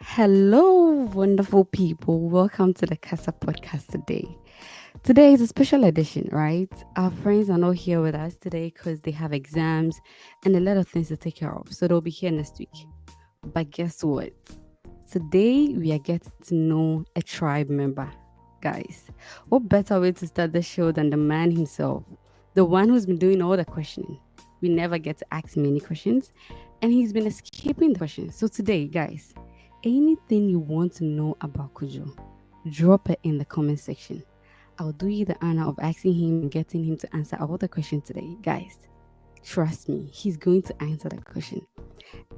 Hello, wonderful people. Welcome to the Kasa Podcast today. Today is a special edition, right? Our friends are not here with us today because they have exams and a lot of things to take care of. So they'll be here next week. But guess what? Today we are getting to know a tribe member. Guys, what better way to start the show than the man himself? The one who's been doing all the questioning. We never get to ask many questions, and he's been escaping the questions. So today, guys, anything you want to know about Kujo, drop it in the comment section. I'll do you the honor of asking him and getting him to answer all the questions today. Guys, trust me, he's going to answer the question.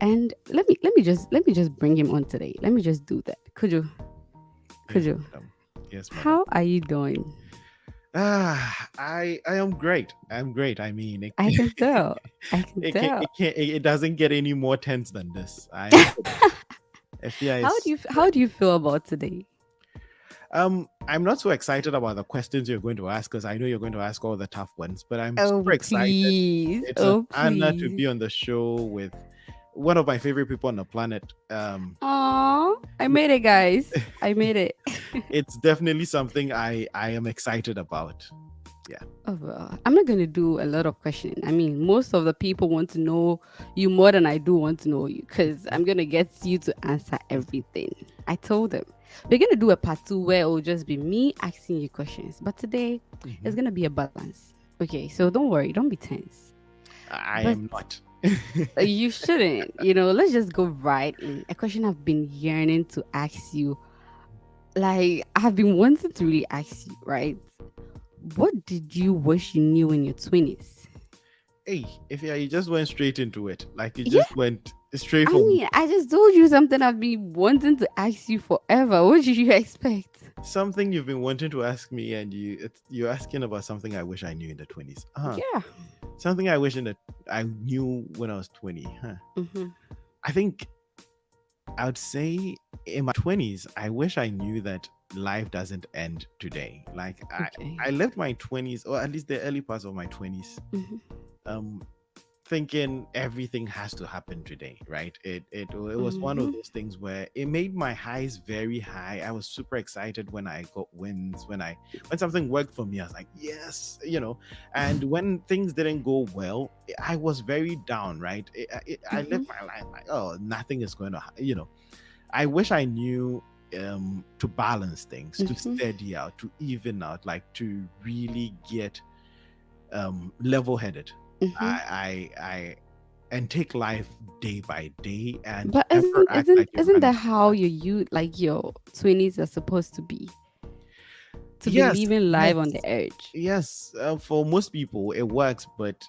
And let me just bring him on today. Let me just do that. Kujo, Yes, Kujo, madam. Yes, madam. how are you doing? I am great. I'm great. I mean, I can tell. I can tell. it doesn't get any more tense than this. I am good. Afia is How do you feel about today? I'm not so excited about the questions you're going to ask because I know you're going to ask all the tough ones, but I'm Oh super excited. please. It's an Oh honor to please. be on the show with one of my favorite people on the planet. Oh, I made it, guys. I made it. It's definitely something I am excited about. Yeah. Oh, well, I'm not going to do a lot of questioning. I mean, most of the people want to know you more than I do want to know you because I'm going to get you to answer everything. I told them. We're going to do a part two where it will just be me asking you questions. But today, it's Mhm. going to be a balance. Okay, so don't worry. Don't be tense. I But am not. you shouldn't. Let's just go right in. A question I've been yearning to ask you. Like, I've been wanting to really ask you, right? What did you wish you knew in your 20s? Hey, if yeah, you just went straight into it. Like you Yeah, just went straight I from mean, I just told you something I've been wanting to ask you forever. What did you expect? something you've been wanting to ask me, and you're asking about something I wish I knew in the 20s. Yeah. Something I wish I knew when I was 20. Huh. Mm-hmm. I think I would say in my 20s, I wish I knew that life doesn't end today. Like Okay. I lived my 20s, or at least the early parts of my 20s, Mm-hmm. um thinking everything has to happen today, right? It was one of Mm-hmm. those things where it made my highs very high. I was super excited when I got wins, when something worked for me. I was like, yes. And when things didn't go well, I was very down, right? I Mm-hmm. lived my life like, oh, nothing is going to I wish I knew to balance things, to Mm-hmm. steady out, to even out, like to really get level headed. Mm-hmm. I and take life day by day and But never isn't act isn't like you're isn't running that too how fast. your 20s are supposed to be? To be Yes, living life on yes, the edge. yes. For most people, it works, but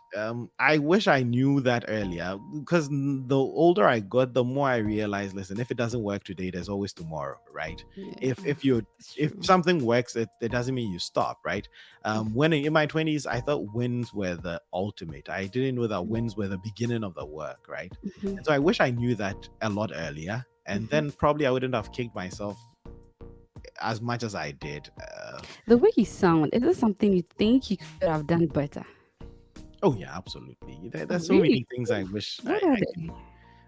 I wish I knew that earlier because the older I got, the more I realized. Listen, if it doesn't work today, there's always tomorrow, right? Yeah, If that's if true. something works, it doesn't mean you stop, right? Mm-hmm. When in my 20s, I thought wins were the ultimate. I didn't know that wins were the beginning of the work, right? Mm-hmm. And so I wish I knew that a lot earlier, and Mm-hmm. then probably I wouldn't have kicked myself as much as I did. The way you sound, is this something you think you could have done better? Oh yeah, absolutely. Oh, There's so really? many things I wish What are they?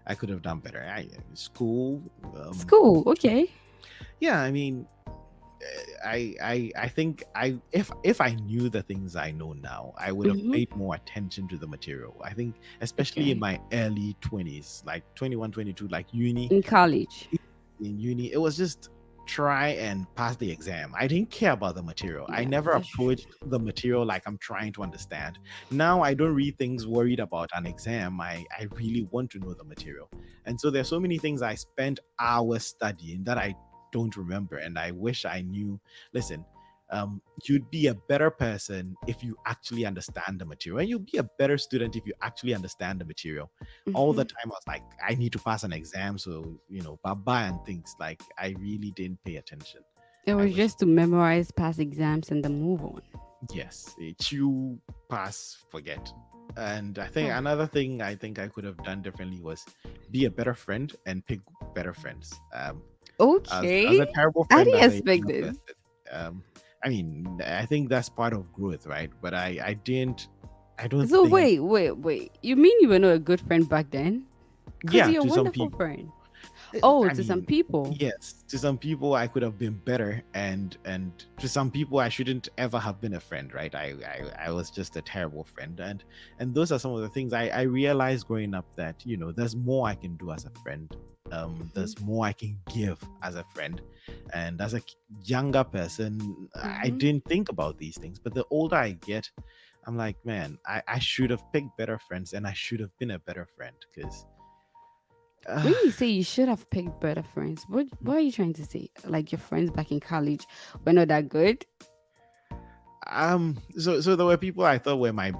I could have done better. School, School, okay. yeah. I mean, I think if I knew the things I know now, I would have Mm-hmm. paid more attention to the material. I think, especially in Okay. my early 20s, like 21, 22, like uni, In college. in uni, it was just try and pass the exam. I didn't care about the material. I Yeah, never that's true. approached the material like I'm trying to understand. Now I don't read things worried about an exam. I really want to know the material. And so there's so many things I spent hours studying that I don't remember. And I wish I knew. Listen, you'd be a better person if you actually understand the material. And you'll be a better student if you actually understand the material. All Mm-hmm. the time I was like, I need to pass an exam, so bye and things. Like I really didn't pay attention. It I was wish. just to memorize past exams and then move on. Yes, you pass, forget. And I think Oh, another thing I think I could have done differently was be a better friend and pick better friends. As okay. a terrible I friend, didn't as a expect younger this. person, I mean, I think that's part of growth, right? But I don't So think, wait. You mean you were not a good friend back then? Because yeah, you're a to some wonderful people. friend. Oh, I to some mean, people. yes, to some people I could have been better, and to some people I shouldn't ever have been a friend, right? I was just a terrible friend, and those are some of the things I realized growing up, that there's more I can do as a friend. Mm-hmm. There's more I can give as a friend, and as a younger person, I Mm-hmm. didn't think about these things. But the older I get, I'm like, man, I should have picked better friends, and I should have been a better friend, because When you say you should have picked better friends, what are you trying to say? Like your friends back in college were not that good? so there were people I thought were my,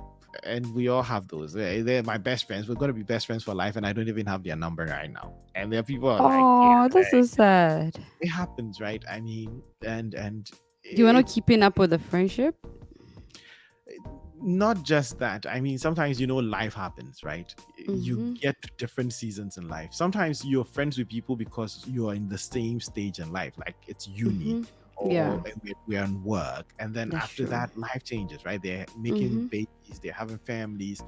and we all have those, they're my best friends, we're going to be best friends for life, and I don't even have their number right now, and there are people who are like, Oh, yeah, that's so sad. it happens, right? I mean, and You were not it's keeping up with the friendship? not just that. I mean, sometimes life happens, right? You Mm-hmm. get to different seasons in life. Sometimes you're friends with people because you're in the same stage in life, like it's uni, Mm-hmm. or Yeah, we're on work, and then that's after true. that life changes, right? They're making Mm-hmm. babies, they're having families,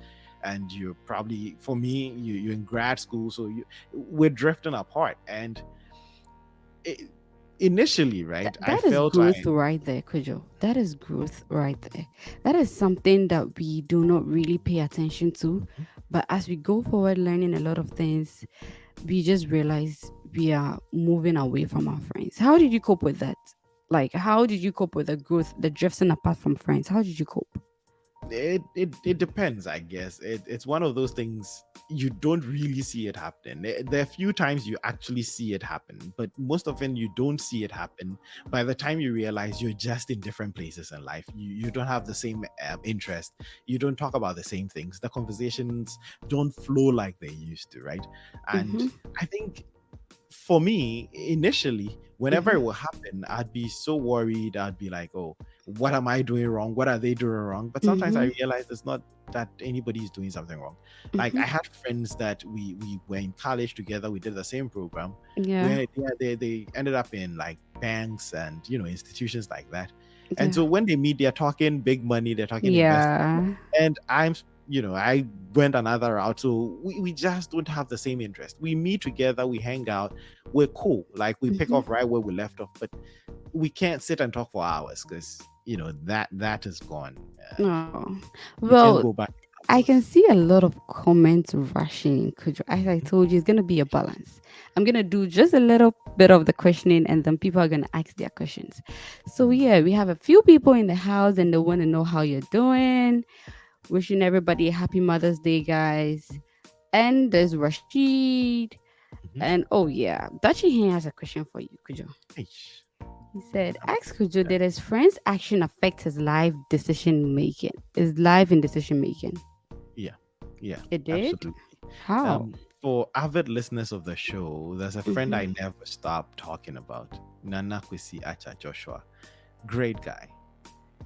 and you're probably, for me, you're in grad school, so we're drifting apart. And it, initially, right, I That is felt growth right there, Kujo. That is growth right there. That is something that we do not really pay attention to. But as we go forward learning a lot of things, we just realize we are moving away from our friends. How did you cope with that? Like, how did you cope with the growth, the drifting apart from friends? How did you cope? it depends, I guess. It's one of those things you don't really see it happen. There are a few times you actually see it happen, but most often you don't see it happen. By the time you realize, you're just in different places in life, you don't have the same interest, you don't talk about the same things, the conversations don't flow like they used to, right? And Mm-hmm. I think, for me, initially, whenever Mm-hmm. it will happen, I'd be so worried. I'd be like, oh, what am I doing wrong? What are they doing wrong? But sometimes I Mm-hmm. realize it's not that anybody's doing something wrong. Like, Mm-hmm. I had friends that we were in college together, we did the same program, Yeah. where they ended up in like banks and institutions like that. And Yeah. so when they meet, they're talking big money, they're talking investment, Yeah. and I went another route. So we just don't have the same interest. We meet together, we hang out, we're cool, like we pick Mm-hmm. off right where we left off, but we can't sit and talk for hours, because that is gone. Oh. You can't Well, go back to I can those. see a lot of comments rushing. Could you, as I told you, it's gonna be a balance. I'm gonna do just a little bit of the questioning, and then people are gonna ask their questions. So yeah, we have a few people in the house, and they want to know how you're doing. Wishing everybody a happy Mother's Day, guys. And there's Rashid, Mhm. and oh yeah, Dachi here has a question for you, Kujo. Eish. He said, I'm ask Kujo, done. did his friend's action affect his life decision making? Is life in decision making? Yeah, yeah, It did? absolutely. How? For avid listeners of the show, there's a friend I Mm-hmm. never stop talking about, Nana Kwesi Acha Joshua. Great guy.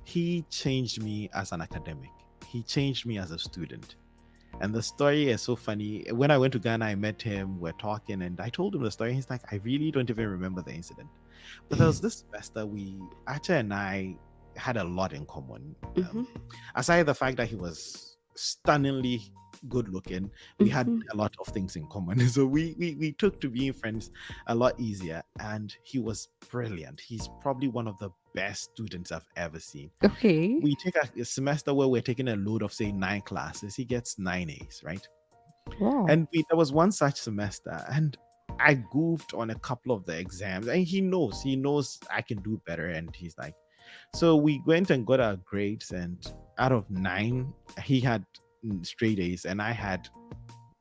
He changed me as an academic, he changed me as a student. And the story is so funny. When I went to Ghana, I met him, we're talking, and I told him the story. He's like, I really don't even remember the incident. But there was this semester, Acha and I had a lot in common. Mm-hmm. Aside the fact that he was stunningly good looking, we had Mm-hmm. a lot of things in common. So we took to being friends a lot easier. And he was brilliant. He's probably one of the best students I've ever seen. Okay. We take a semester where we're taking a load of, say, 9 classes. He gets 9 A's, right? Wow. And there was one such semester, and I goofed on a couple of the exams, and he knows I can do better. And he's like, so we went and got our grades, and out of 9, he had straight A's, and I had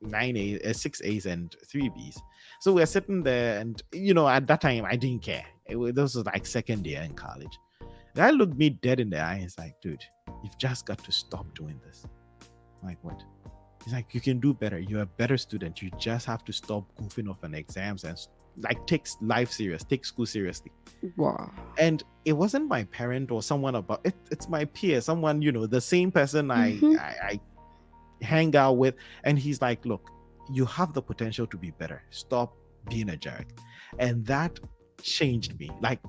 9 A's, 6 A's, and 3 B's. So we're sitting there, and at that time I didn't care. This was like second year in college. The guy looked me dead in the eye. He's like, dude, you've just got to stop doing this. I'm like, what? He's like, you can do better. You're a better student. You just have to stop goofing off on exams and like take life serious, take school seriously. Wow. And it wasn't my parent or someone about it. It's my peer, someone, the same person Mm-hmm. I hang out with. And he's like, look, you have the potential to be better. Stop being a jerk. And that changed me. Like,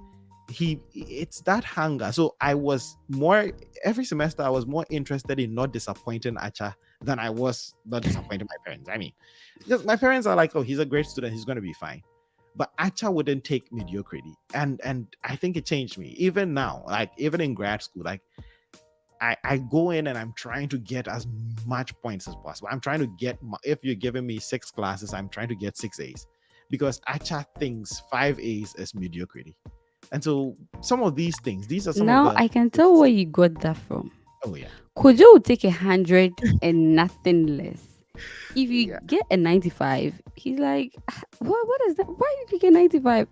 it's that hunger. So I was more, every semester I was more interested in not disappointing Acha than I was not disappointing my parents. I mean, because my parents are like, oh, he's a great student, he's going to be fine. but Acha wouldn't take mediocrity, and I think it changed me. Even now, like even in grad school, like I go in and I'm trying to get as much points as possible. I'm trying to get if you're giving me 6 classes, I'm trying to get 6 A's, because Acha thinks 5 A's is mediocrity. And so some of these things, these are some of Now the I can tell where you got that from. oh yeah. Kojo will take 100 and nothing less. If you Yeah. get a 95, he's like, "Ah, what is that? Why did you get 95?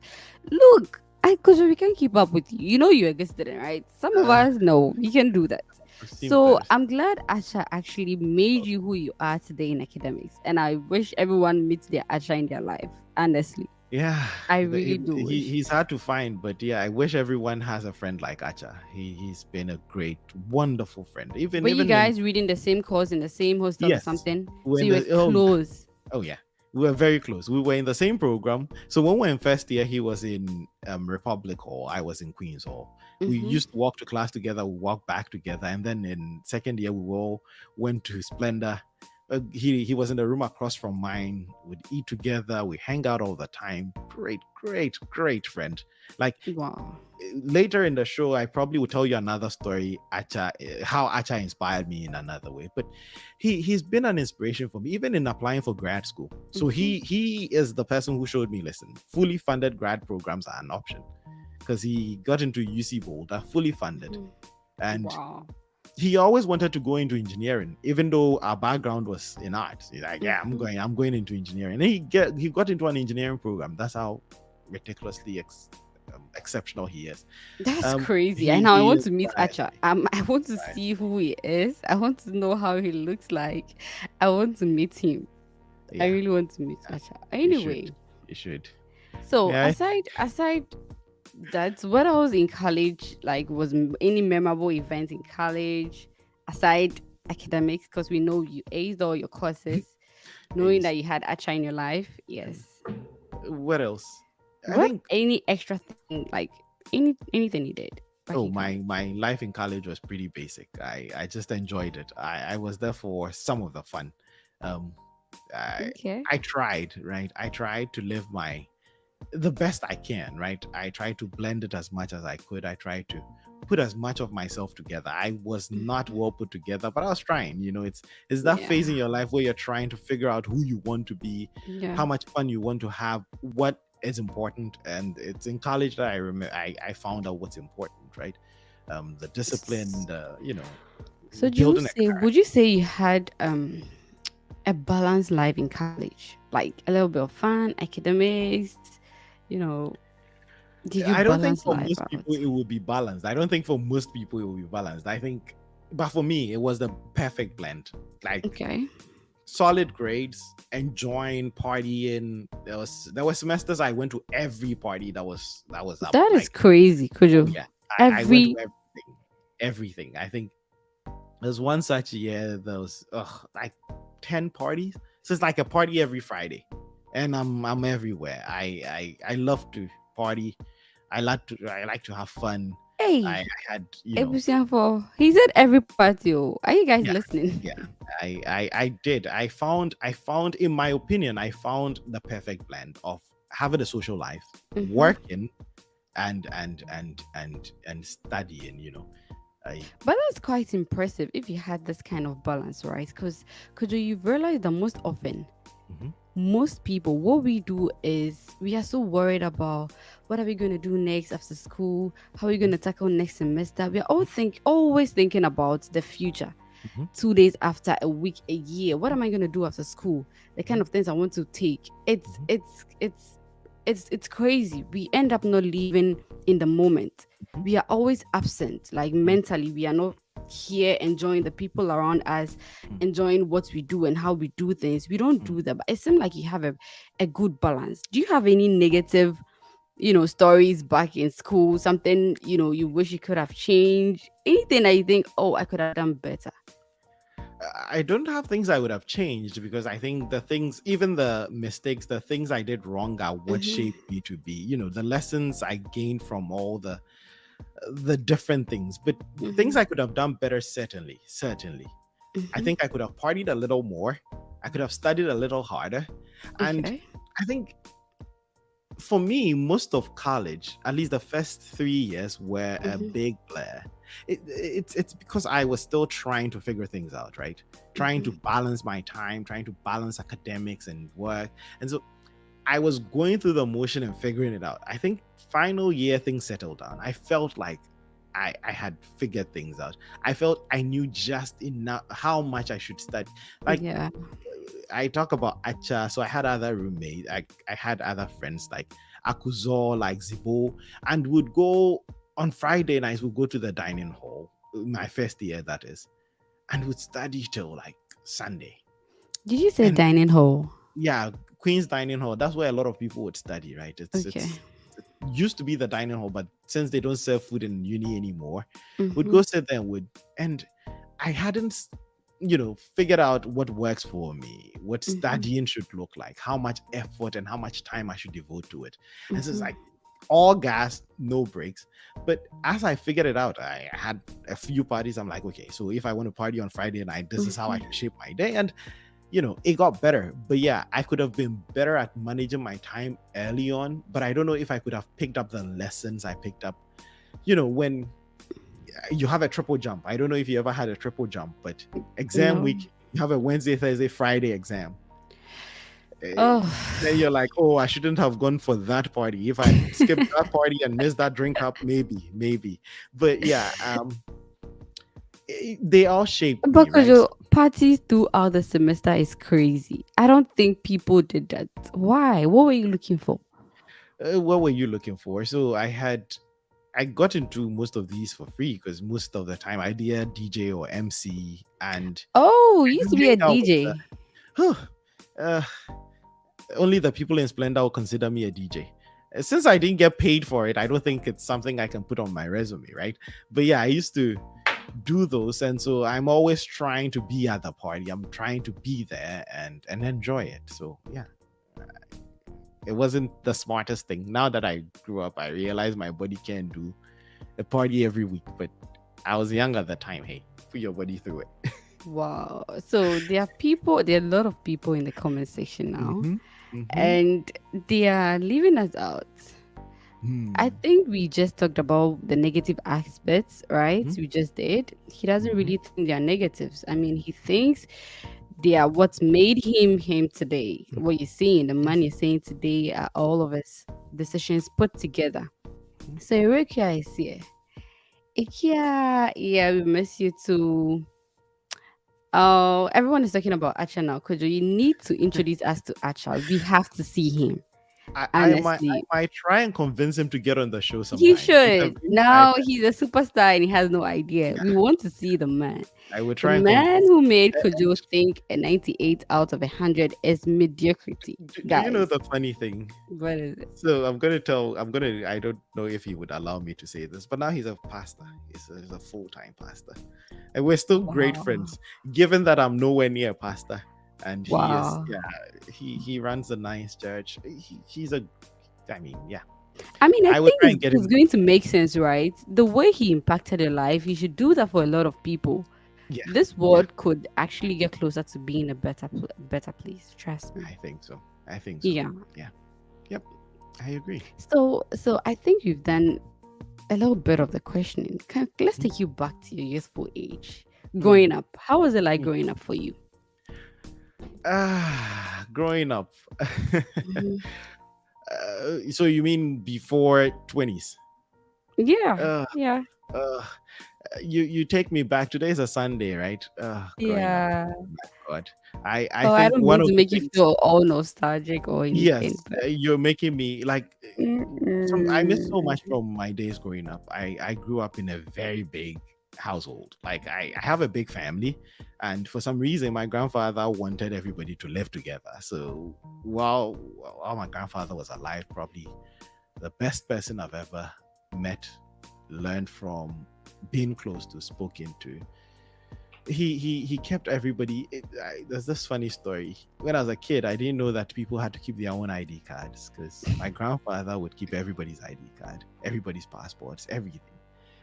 Look, Kojo, we can't keep up with you. You know you're a good student, right? Some of Uh, us, no, we can do that. So Simple. I'm glad Asha actually made you who you are today in academics. And I wish everyone meets their Asha in their life. Honestly. Yeah, I really do wish. he's hard to find, but yeah, I wish everyone has a friend like Acha. He's been a great, wonderful friend. But you Even in guys reading the same course in the same hostel or yes, something. we're So in you were the close. oh yeah, we were very close. We were in the same program. So when we were in first year, he was in Republic Hall. I was in Queens Hall. We Mm-hmm. used to walk to class together. We walked back together, and then in second year, we all went to Splendor. He was in the room across from mine. We'd eat together. We hang out all the time. Great friend. Like Wow. later in the show, I probably will tell you another story, Acha, how Acha inspired me in another way. But he's been an inspiration for me, even in applying for grad school. So he is the person who showed me, listen, fully funded grad programs are an option, because he got into UC Boulder, fully funded, Mhm. and Wow. he always wanted to go into engineering, even though our background was in art. He's like, yeah, Mhm. I'm going into engineering. And he got into an engineering program. That's how ridiculously exceptional he is. That's crazy. I He now I he want to meet inspired Acha. me. I want to Right. see who he is. I want to know how he looks like. I want to meet him. I Yeah, really want to meet yeah, Acha. you should. Anyway, You should. so Yeah. aside that, when I was in college, like was any memorable event in college aside academics, because we know you aced all your courses, knowing Ace. that you had Acha in your life. Yes. What else? I What think any extra thing, like anything you did back oh, in college? my life in college was pretty basic. I just enjoyed it. I was there for some of the fun. Um I Okay. I tried, right? I tried to live my the best I can, right? I tried to blend it as much as I could. I tried to put as much of myself together. I was not Mhm. well put together, but I was trying. It's that Yeah. phase in your life where you're trying to figure out who you want to be, Yeah. how much fun you want to have, what is important. And it's in college that I remember I found out what's important, right? The discipline, So building a would you say you had a balanced life in college? Like a little bit of fun, academics, you know, did you I don't think balance for life most people out? it will be balanced. I don't think for most people it will be balanced. I think, but for me, it was the perfect blend. Like Okay. solid grades, enjoying partying. There were semesters I went to every party that was up. That is Like, crazy, oh Kujo. yeah, I went to Every everything. I think there's one such year there was like 10 parties. So it's like a party every Friday, and I'm everywhere. I love to party. I like to have fun. I hey, had Ebusianfo. He said every party. Oh. Are you guys yeah, listening? yeah. I did. I found in my opinion, I found the perfect blend of having a social life, Hmm. working, and studying. I But that's quite impressive if you had this kind of balance, right? Because could you realize that Mhm, most people, what we do is we are so worried about what are we going to do next after school, how are we going mhm, to tackle next semester. We are always thinking about the future, mhm, 2 days after, a week, a year. What am I going to do after school? The kind mhm, of things I want to take. It's mhm, it's it's it's crazy. We end up not living in the moment. mhm, We are always absent, like mhm, mentally. We are not here enjoying the people around us, mhm, enjoying what we do and how we do things. We don't mhm. do that. But it seems like you have a good balance. Do you have any negative, stories back in school? Something, you wish you could have changed? Anything that you think, oh, I could have done better? I don't have things I would have changed, because I think the things, even the mistakes, the things I did wrong are what Mm-hmm. shaped me to be. The lessons I gained from all the different things. But things Mm-hmm. I could have done better, certainly, certainly. I Mm-hmm. think I could have partied a little more. I could have studied a little harder. And Okay. I think for me, most of college, at least the first 3 years, were a Mm-hmm. big blur. It's because I was still trying to figure things out, right? Trying to Mm-hmm. balance my time, trying to balance academics and work. And so I was going through the motion and figuring it out. I think final year things settled down. I felt like I had figured things out. I felt I knew just enough how much I should study. Like Yeah. I talk about Acha, so I had other roommates, I had other friends like Akuzo, like Zibo, and would go on Friday nights, we'd go to the dining hall, my first year that is, and would study till like Sunday. Did you say And dining hall? yeah, Queen's Dining Hall, that's where a lot of people would study, right? Okay. It used to be the dining hall, but since they don't serve food in uni anymore, we'd Mm-hmm. go sit there and would and I hadn't figured out what works for me, what Mm-hmm. studying should look like, how much effort and how much time I should devote to it. And so it's Mm-hmm. like all gas, no breaks. But as I figured it out, I had a few parties. I'm like, okay, so if I want to party on Friday night, this is how I Mm-hmm. should shape my day. And it got better. But yeah, I could have been better at managing my time early on, but I don't know if I could have picked up the lessons I picked up, when you have a triple jump. I don't know if you ever had a triple jump, but exam No. week, you have a Wednesday, Thursday, Friday exam. Eh, Oh. then you're like, oh, I shouldn't have gone for that party. If I skipped that party and missed that drink up, maybe. But yeah, they all shaped me, Because right? your parties throughout the semester is crazy. I don't think people did that. Why? What were you looking for? What were you looking for? So I got into most of these for free because most of the time I did a DJ or MC, and Oh, you I used do to be hang a out with the DJ. uh, only the people in Splendor will consider me a DJ. Since I didn't get paid for it, I don't think it's something I can put on my resume, right? But yeah, I used to do those, and so I'm always trying to be at the party. I'm trying to be there and enjoy it. So yeah, it wasn't the smartest thing. Now that I grew up, I realize my body can't do a party every week, but I was young at the time. Hey, put your body through it. Wow. So there are a lot of people in the comment section now, Mm-hmm. Mm-hmm. and they are leaving us out. I Hmm. think we just talked about the negative aspects, right? Mm-hmm. We just did. He doesn't Mm-hmm. really think they are negatives. I mean, he thinks they are what's made him today. What you're seeing, the man you're saying today are all of his decisions put together. So Eureka is here. Ikia, yeah, we miss you too. Oh, everyone is talking about Acha now. Kojo, you need to introduce us to Acha. We have to see him. I Honestly, might try and convince him to get on the show he sometime. He's a should. very shy Now person. he's a superstar and he has no idea. Yeah, We want to see the man. I would The try and man convince. who made And Kojo think a 98 out of 100 is mediocrity, do you know guys. the funny thing? What is it? So I don't know if he would allow me to say this, but now he's a pastor. He's a full-time pastor. And we're still great Wow. friends, given that I'm nowhere near a pastor. And he is, Wow. yeah, he runs a nice church. He's a, I mean, yeah. I mean, I I would think try it's, and get it's him. going to make sense, right? The way he impacted your life, he should do that for a lot of people. Yeah, This yeah, world could actually get closer to being a better place. Trust me. I think so. I think so. Yeah. Yeah. Yep. I agree. So I think we've done a little bit of the questioning. Let's take you back to your youthful age. Mm, Growing up, how was it like mm. growing up for you? Growing up. Mhm. So you mean before 20s? Yeah, Uh, yeah, uh, you take me back. Today's a Sunday, right? Growing up. yeah. My God, I Oh, I think don't one mean of to the make you things. feel all nostalgic or Yes, anything, but you're making me like I miss so mm-mm. much from my days growing up. I grew up in a very big household. Like I have a big family, and for some reason my grandfather wanted everybody to live together. So while my grandfather was alive, probably the best person I've ever met, learned from, been close to, spoken to. He kept everybody. There's this funny story. When I was a kid, I didn't know that people had to keep their own ID cards because my grandfather would keep everybody's ID card, everybody's passports, everything.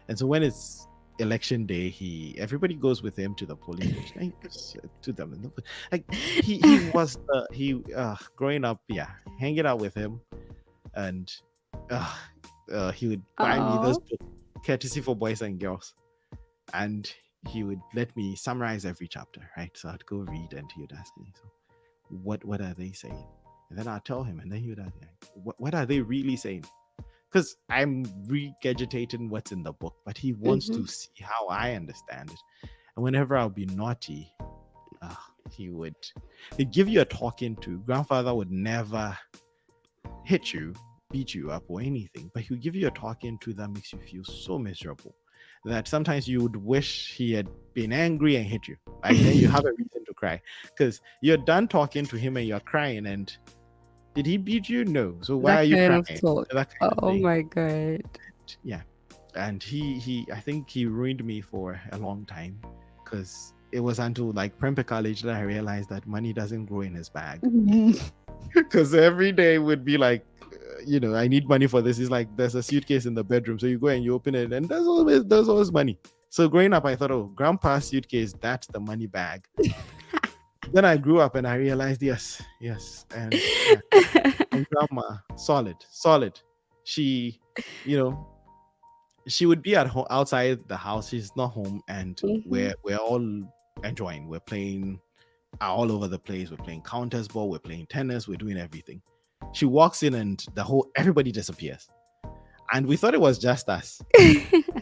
And so when it's election day, he everybody goes with him to the polling station. And he goes to them, like he was the he growing up, yeah, hanging out with him. and uh, he would buy me this Oh. book, courtesy for boys and girls, and he would let me summarize every chapter, right? So I'd go read, and he would ask me, so what are they saying? And then I'll tell him, and then he would ask me, what are they really saying? Because I'm regurgitating what's in the book, but he wants Mm-hmm. to see how I understand it. And whenever I'll be naughty, uh, he would he'd give you a talking to. Grandfather would never hit you, beat you up, or anything, but he'll give you a talking to that makes you feel so miserable that sometimes you would wish he had been angry and hit you. Like then you have a reason to cry because you're done talking to him and you're crying. And did he beat you? No. So why That are you kind of crying? talk. That kind of Oh thing. my god. Yeah. And he I think he ruined me for a long time because it was until like Prempeh College that I realized that money doesn't grow in his bag. Because every day would be like, I need money for this. It's like there's a suitcase in the bedroom, so you go and you open it, and there's always money. So growing up, I thought, oh, grandpa's suitcase, that's the money bag. Then I grew up and I realized, yes, and yeah, and grandma, solid. She, you know, she would be at home outside the house. She's not home, and Mm-hmm. we're all enjoying. We're playing all over the place. We're playing counters ball, we're playing tennis, we're doing everything. She walks in and everybody disappears. And we thought it was just us.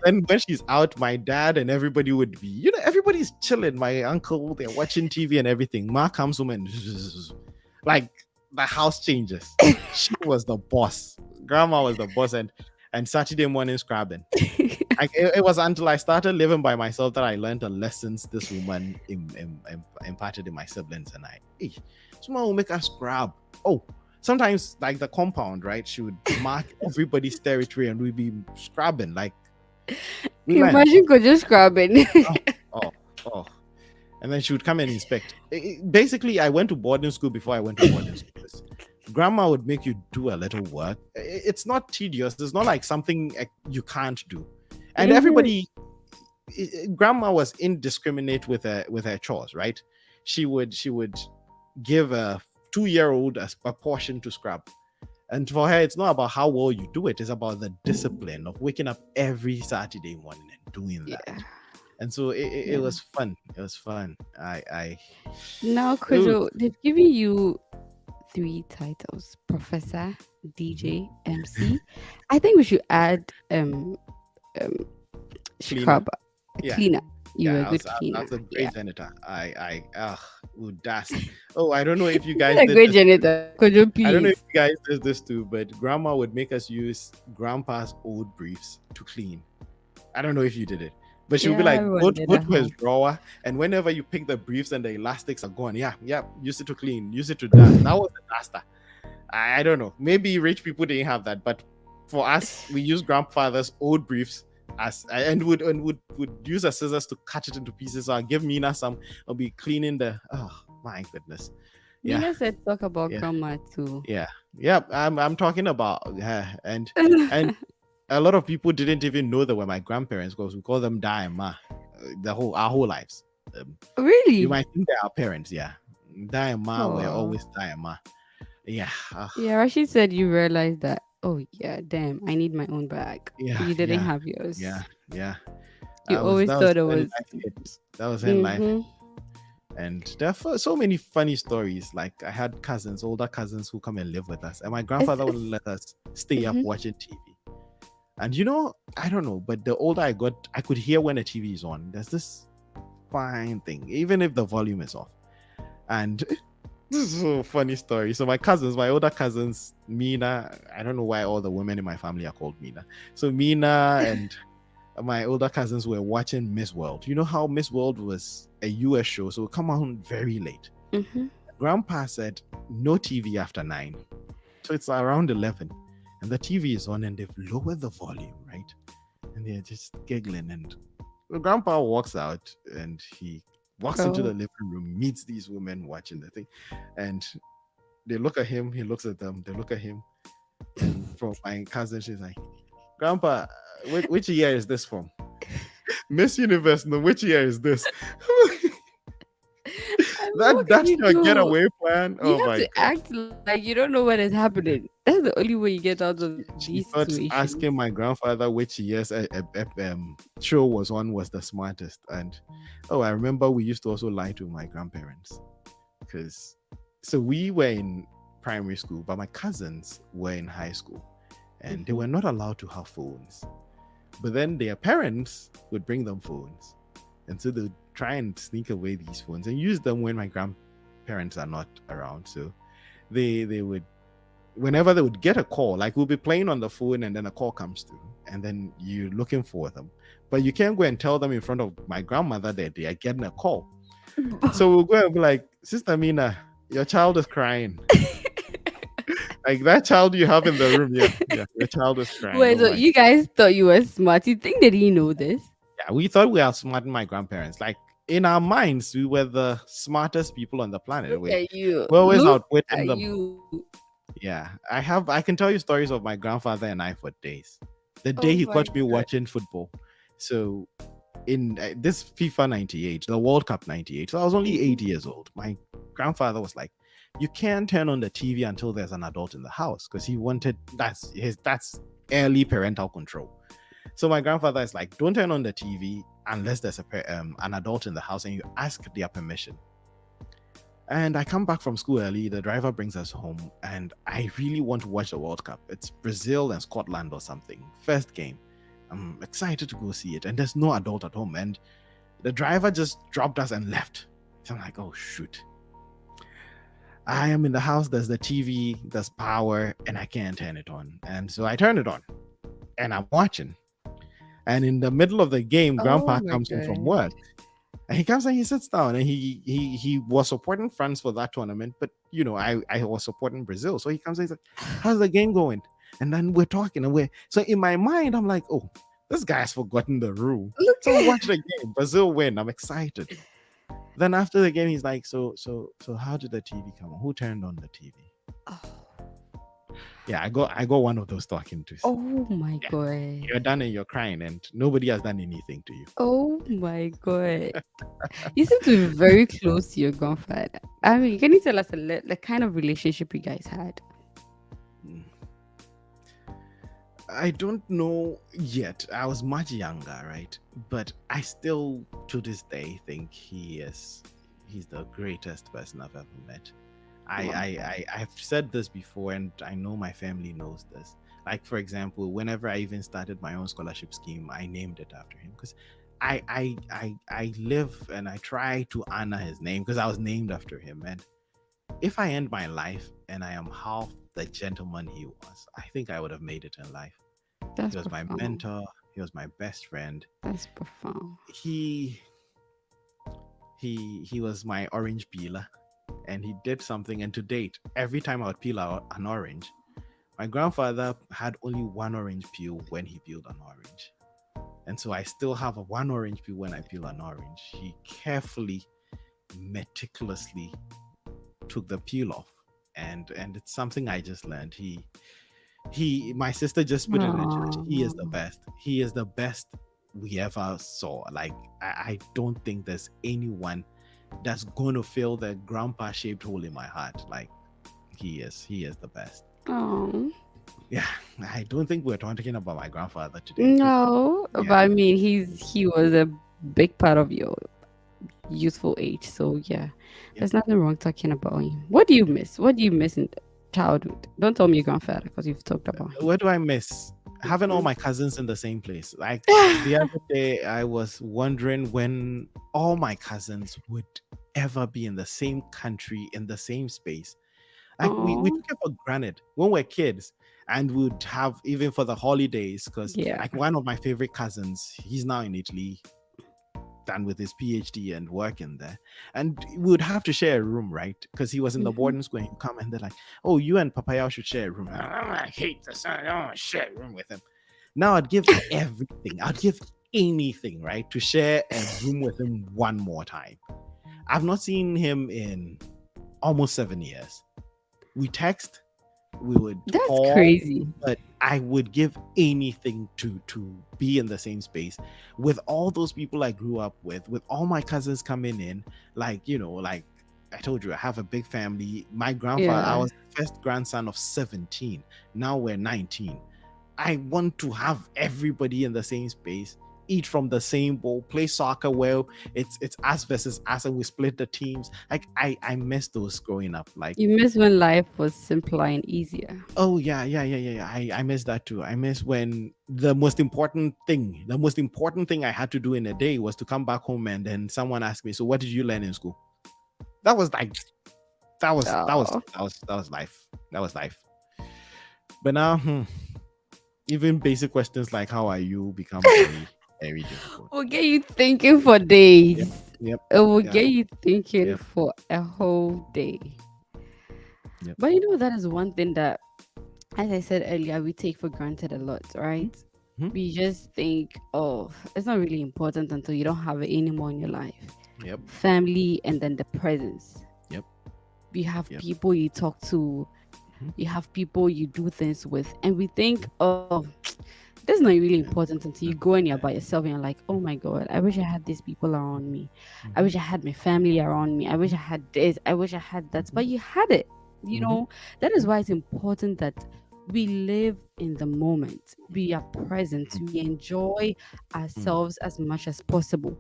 Then when she's out, my dad and everybody would be, everybody's chilling. My uncle, they're watching TV and everything. Ma comes home and like the house changes. She was the boss. Grandma was the boss, and Saturday morning scrubbing. It was until I started living by myself that I learned the lessons this woman imparted in my siblings and I. Hey, someone will make us scrub. Oh, sometimes like the compound, right? She would mark everybody's territory and we'd be scrubbing. Like we learned. Imagine could just grabbing. Oh, oh, oh. And then she would come and inspect. Basically, I went to boarding school before I went to boarding school. Grandma would make you do a little work. It's not tedious. It's not like something you can't do. And Mhm. everybody, grandma was indiscriminate with her chores, right? She would give a 2-year-old a portion to scrub. And for her, it's not about how well you do it, it's about the discipline of waking up every Saturday morning and doing that. Yeah. And so it Yeah. was fun. It was fun. I Now, it was, Kojo, they've given you three titles: Professor, mhm. DJ, MC. I think we should add um Cleaner. scrubber, a Yeah. cleaner. You were Yeah, a good I cleaner. was a Yeah. great janitor. I would dust. Oh, I don't know if you You're guys a did great this. janitor. Kojo, I don't know if please. you guys did this too, but grandma would make us use grandpa's old briefs to clean. I don't know if you did it. But she would be Yeah, like, everyone go, did go that to his house. drawer, and whenever you pick the briefs and the elastics are gone, yeah, use it to clean, use it to dust. That was the duster. I don't know. Maybe rich people didn't have that, but for us, we use grandfather's old briefs and would use a scissors to cut it into pieces. So I'll give Mina some. I'll be cleaning the. Oh my goodness. Yeah, Mina said talk about yeah, grandma too. yeah, yeah. I'm talking about her and a lot of people didn't even know they were my grandparents because we call them Da and Ma, our whole lives. Um, you Really? might think they are parents, yeah. Da and Ma were Oh. always Da and Ma, yeah, Yeah, Rashid said you realized that, oh, yeah, damn, I need my own bag. yeah, You didn't yeah, have yeah, yours. yeah. You always That was thought it when was. life hit. That was when life hit. Mm-hmm. And there are so many funny stories. Like I had cousins, older cousins, who come and live with us, and my grandfather would let us stay up Mm-hmm. watching TV. And I don't know, but the older I got, I could hear when the TV is on. There's this fine thing, even if the volume is off. And this is a funny story. So my older cousins, Mina, I don't know why all the women in my family are called Mina. So Mina and my older cousins were watching Miss World. You know how Miss World was a US show, so it come on very late. Mm-hmm. Grandpa said no TV after 9. So it's around 11. And the TV is on and they've lowered the volume, right? And they're just giggling. And grandpa walks out and he walks into the Oh. living room, meets these women watching the thing. And they look at him, he looks at them, they look at him. And from my cousin, she's like, Grandpa, which year is this from? Miss Universe, no, which year is this? I'm What can That's you your do? getaway plan. You Oh have my to god. act like you don't know what is happening. That's the only way you get out of She these thought situations. asking my grandfather which year's show was on was the smartest. And oh, I remember we used to also lie to my grandparents because so we were in primary school, but my cousins were in high school, and they Mhm. were not allowed to have phones. But then their parents would bring them phones, and so they would try and sneak away these phones and use them when my grandparents are not around. So they would whenever they would get a call, like we'll be playing on the phone and then a call comes through, and then you're looking for them. But you can't go and tell them in front of my grandmother that they are getting a call. So we'll go and be like, Sister Mina, your child is crying. Like that child you have in the room, yeah, yeah, your child is crying. Wait, Oh so my, you guys thought you were smart? You think they didn't know this? yeah, we thought we outsmarted my grandparents. Like in our minds, we were the smartest people on the planet. Look at you. We're always Look outwitting at them. you. Yeah, I can tell you stories of my grandfather and I for days. The day Oh he my caught me god. watching football. So in this FIFA 98, the World Cup 98. So I was only 8 years old. My grandfather was like, "You can't turn on the TV until there's an adult in the house," because he wanted that's early parental control. So my grandfather is like, "Don't turn on the TV unless there's an adult in the house and you ask their permission." And I come back from school early. The driver brings us home, and I really want to watch the World Cup. It's Brazil and Scotland or something. First game. I'm excited to go see it, and there's no adult at home. And the driver just dropped us and left. So I'm like, oh shoot. I am in the house. There's the TV, there's power, and I can't turn it on. And so I turn it on, and I'm watching. And in the middle of the game, Oh Grandpa my comes home from god. work. And he comes and he sits down and he was supporting France for that tournament, but I was supporting Brazil. So he comes and he's like, "How's the game going?" And then we're talking and we're so in my mind, I'm like, "Oh, this guy's forgotten the rule." Look So we at watch the game. Brazil win. I'm excited. Then after the game, he's like, "So how did the TV come on? Who turned on the TV?" oh, Yeah, I got one of those talking to. oh my Yeah, god. you're done and you're crying, and nobody has done anything to you. Oh my god. You seem to be very close to your grandfather. I mean, can you tell us the kind of relationship you guys had? Mm. I don't know yet. I was much younger, right? But I still, to this day, think he's the greatest person I've ever met. Wow. I've said this before, and I know my family knows this. Like for example, whenever I even started my own scholarship scheme, I named it after him because I live and I try to honor his name because I was named after him. And if I end my life and I am half the gentleman he was, I think I would have made it in life. That's He was my profound. mentor. He was my best friend. That's profound. He he was my orange peeler, and he did something. And to date, every time I would peel out an orange, my grandfather had only one orange peel when he peeled an orange, and so I still have a one orange peel when I peel an orange. He carefully, meticulously took the peel off, and it's something I just learned. My sister just put it in the chat. He is the Oh, best. He is the best we ever saw. Like I don't think there's anyone that's going to fill the grandpa shaped hole in my heart. Like he is the best. oh. Yeah, I don't think we're talking about my grandfather today. No, but Yeah, I mean, he was a big part of your youthful age. So yeah, yeah. there's nothing wrong talking about him. What do you miss? What do you miss in childhood? Don't tell me your grandfather because you've talked about him. What do I miss? Having all Mhm. my cousins in the same place. Like the other day, I was wondering when all my cousins would ever be in the same country, in the same space. Like we Oh, took it for granted when we're kids, and would have even for the holidays. Because yeah. like one of my favorite cousins, he's now in Italy, done with his PhD and working there. And we would have to share a room, right? Because he was in the Mhm. boarding school and he'd come and they're like, "Oh, you and Papaya should share a room." I hate this. I don't want to share a room with him. Now I'd give everything. I'd give anything, right? To share a room with him one more time. I've not seen him in almost 7 years. We text, we would That's call, crazy. but I would give anything to be in the same space with all those people I grew up with all my cousins coming in, like I told you I have a big family. My grandfather, I Yeah. was the first grandson of 17. Now we're 19. I want to have everybody in the same space, eat from the same bowl, play soccer well. It's us versus us, and we split the teams. Like I miss those growing up. Like, You miss when life was simpler and easier. oh yeah. I miss that too. I miss when the most important thing I had to do in a day was to come back home, and then someone asked me, "So what did you learn in school?" That was like Oh. that was life. That was life. But now, even basic questions like "How are you?" become very very difficult. Will get you thinking for Yep, days. yep, It will yep, get you thinking yep, for a whole day. yep. But that is one thing that, as I said earlier, we take for granted a lot, right? Mhm. We just think, oh, it's not really important until you don't have it anymore in your life. Yep, Family and then the presence. yep, You have yep. people you talk to, Mhm, you have people you do things with, and we think, oh, this is not really yeah, important until you no, go and you're by yeah. yourself and you're like, oh my God, I wish I had these people around me. I Mhm, wish I had my family around me. I wish I had this. I wish I had that. mhm, But you had it. You mhm, know, that is mhm, why it's important that we live in the moment. We are present. mhm, We enjoy mhm, ourselves as much as possible.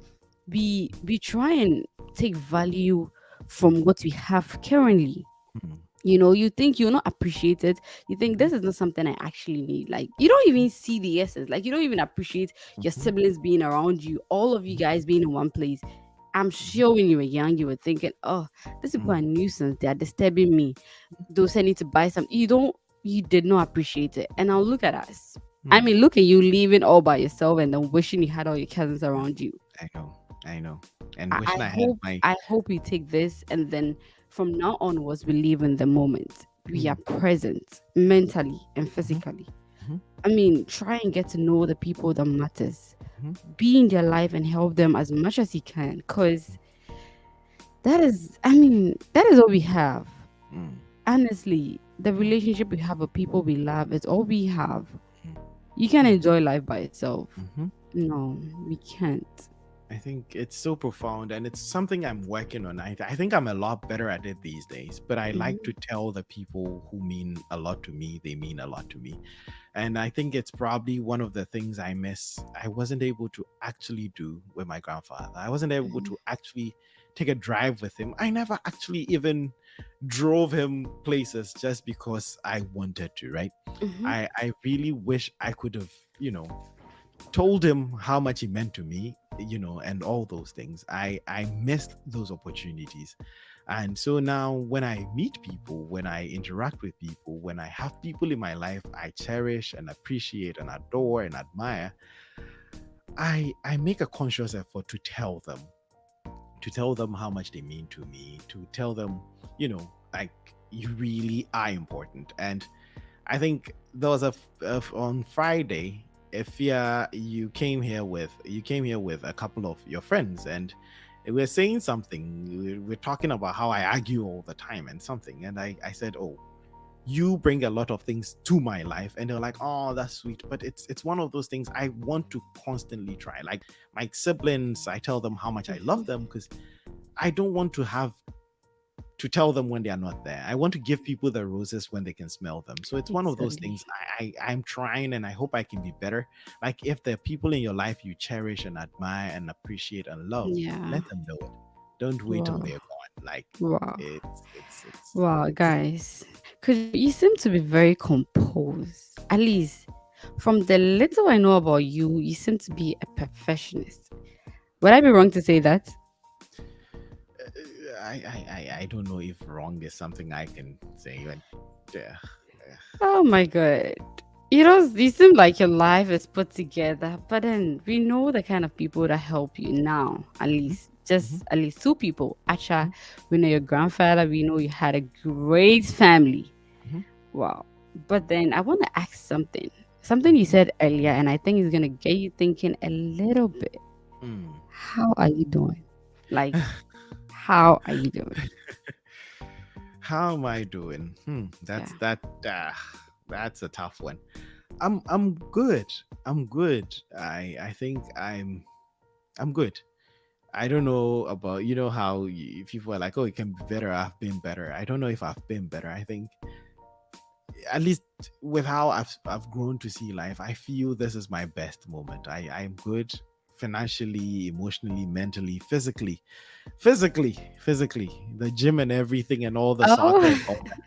We try and take value from what we have currently. mhm, You think you'll not appreciate it. You think mhm, this is not something I actually need. Like, you don't even see the essence. Like, you don't even appreciate your mhm, siblings being around you, all of you mhm, guys being in one place. I'm mhm, sure when you were young, you were thinking, oh, these people are mhm, nuisance. They are disturbing me. Those I need to buy some. You did not appreciate it. And now look at us. I mhm. mean, look at you leaving all by yourself and then wishing you had all your cousins around you. I know, I know, and I, I wishing I had hope my. I hope we take this and then from now onwards we live in the moment. We are Mm, present mentally and mhm, physically. mhm, I mean, try and get to know the people that matters. mhm, Be in their life and help them as much as you can. Cause that is all we have. mm, Honestly, the mm, relationship we have with people we love is all we have. mm, You can't mm, enjoy life by itself. mhm. No, we can't. I think it's so profound, and it's something I'm working on. I think I'm a lot better at it these days, but I like to Mhm. tell the people who mean a lot to me, they mean a lot to me. And I think it's probably one of the things I miss. I wasn't able to actually do with my grandfather. I wasn't able Mhm. to actually take a drive with him. I never actually even drove him places just because I wanted to, right? Mhm. I really wish I could have, told him how much he meant to me, and all those things. I missed those opportunities. And so now when I meet people, when I interact with people, when I have people in my life I cherish and appreciate and adore and admire, I make a conscious effort to tell them how much they mean to me, to tell them, like, you really are important. And I think there was on Friday, Afia, you came here with a couple of your friends, and we were saying something. We're talking about how I argue all the time and something, and I said, "Oh, you bring a lot of things to my life," and they're like, "Oh, that's sweet," but it's one of those things I want to constantly try. Like my siblings, I tell them how much I love Mhm. them because I don't want to tell them when they are not there. I want to give people the roses when they can smell them. So it's one of those Exactly. things I'm trying, and I hope I can be better. Like if there are people in your life you cherish and admire and appreciate and love, Yeah. let them know it. Don't wait till Wow. they're gone. Like Wow. it's Wow, guys. Because you seem to be very composed. At least from the little I know about you, you seem to be a perfectionist. Would I be wrong to say that? I don't know if wrong is something I can say, but yeah. Oh my god. You seem like your life is put together, but then we know the kind of people that help you now, at Mhm, least. mhm, Just at least two people. Acha, mhm, we know your grandfather, we know you had a great family. mhm, Wow. But then I want to ask something. Something you mhm, said earlier, and I think it's going to get you thinking a little bit. mm. How are you doing? Like, how are you doing? How am I doing? Yeah. That's a tough one. I'm good. I'm good. I think I'm good. I don't know about, you know how people are like, oh, it can be better. I've been better. I don't know if I've been better. I think, at least with how I've grown to see life, I feel this is my best moment. I'm good financially, emotionally, mentally, physically. The gym and everything and all the soccer and Oh, all that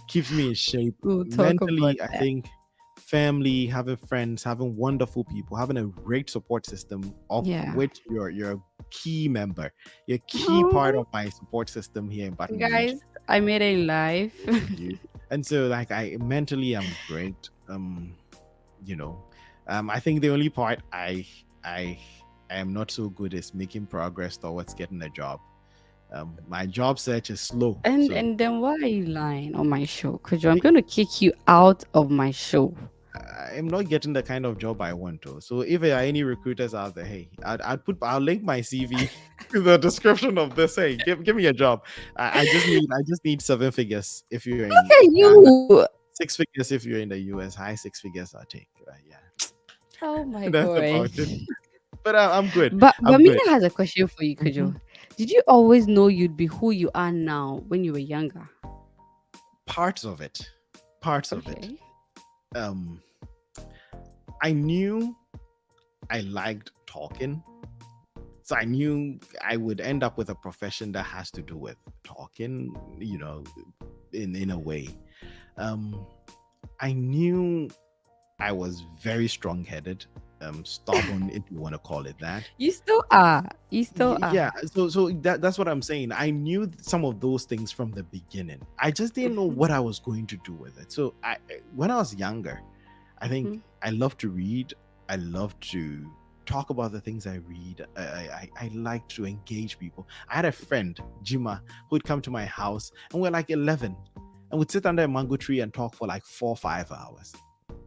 keeps me in shape. we'll talk about Mentally, I that. think family, having friends, having wonderful people, having a great support system of Yeah. which you're a key member. You're a key part Oh, of my support system here in Baton Rouge. guys, I made it in life. You. And so like I mentally I'm great. You know. I think the only part I I am not so good is making progress towards getting a job. My job search is slow. So And then why are you lying on my show? Because I'm going to kick you out of my show. I'm not getting the kind of job I want to. So if there are any recruiters out there, hey, I'll link my CV to the description of this. Hey, give me a job. I just need seven figures if you're in Look at Ghana, you. 6 figures if you're in the US, high 6 figures I'll take. Yeah, Oh my that's about it. gosh. But I'm good. But I'm good. Mina has a question for you, Hmm. Kujo. Did you always know you'd be who you are now when you were younger? Parts of it, parts of it. Okay. Um, I knew I liked talking. So I knew I would end up with a profession that has to do with talking, in a way. Um, I knew I was very strong-headed, stubborn, if you want to call it that. You still are. You still Yeah, are. so that's what I'm saying. I knew some of those things from the beginning. I just didn't know Mhm, what I was going to do with it. So when I was younger, I think mhm. I love to read. I love to talk about the things I read. I like to engage people. I had a friend, Jima, who'd come to my house, and we're like 11, and we'd sit under a mango tree and talk for like 4 or 5 hours.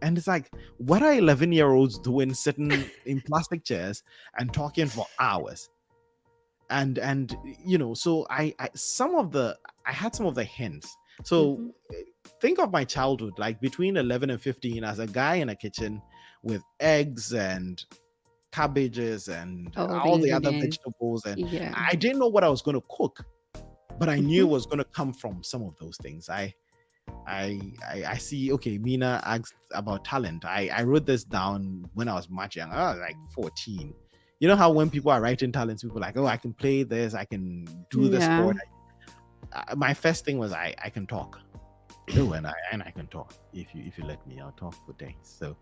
And it's like, what are 11-year-olds doing sitting in plastic chairs and talking for hours? And so I some of the I had some of the hints. So Mhm. think of my childhood, like between 11 and 15, as a guy in a kitchen with eggs and cabbages and All the all the other ingredients. vegetables, and Yeah. I didn't know what I was going to cook, but I knew Mhm. it was going to come from some of those things. I see. Okay, Mina asked about talent. I wrote this down when I was much younger. I was like 14. You know how when people are writing talents, people are like, oh, I can play this, I can do the Yeah. sport. My first thing was I can talk. Oh, and I can talk. If you let me, I'll talk for days. So,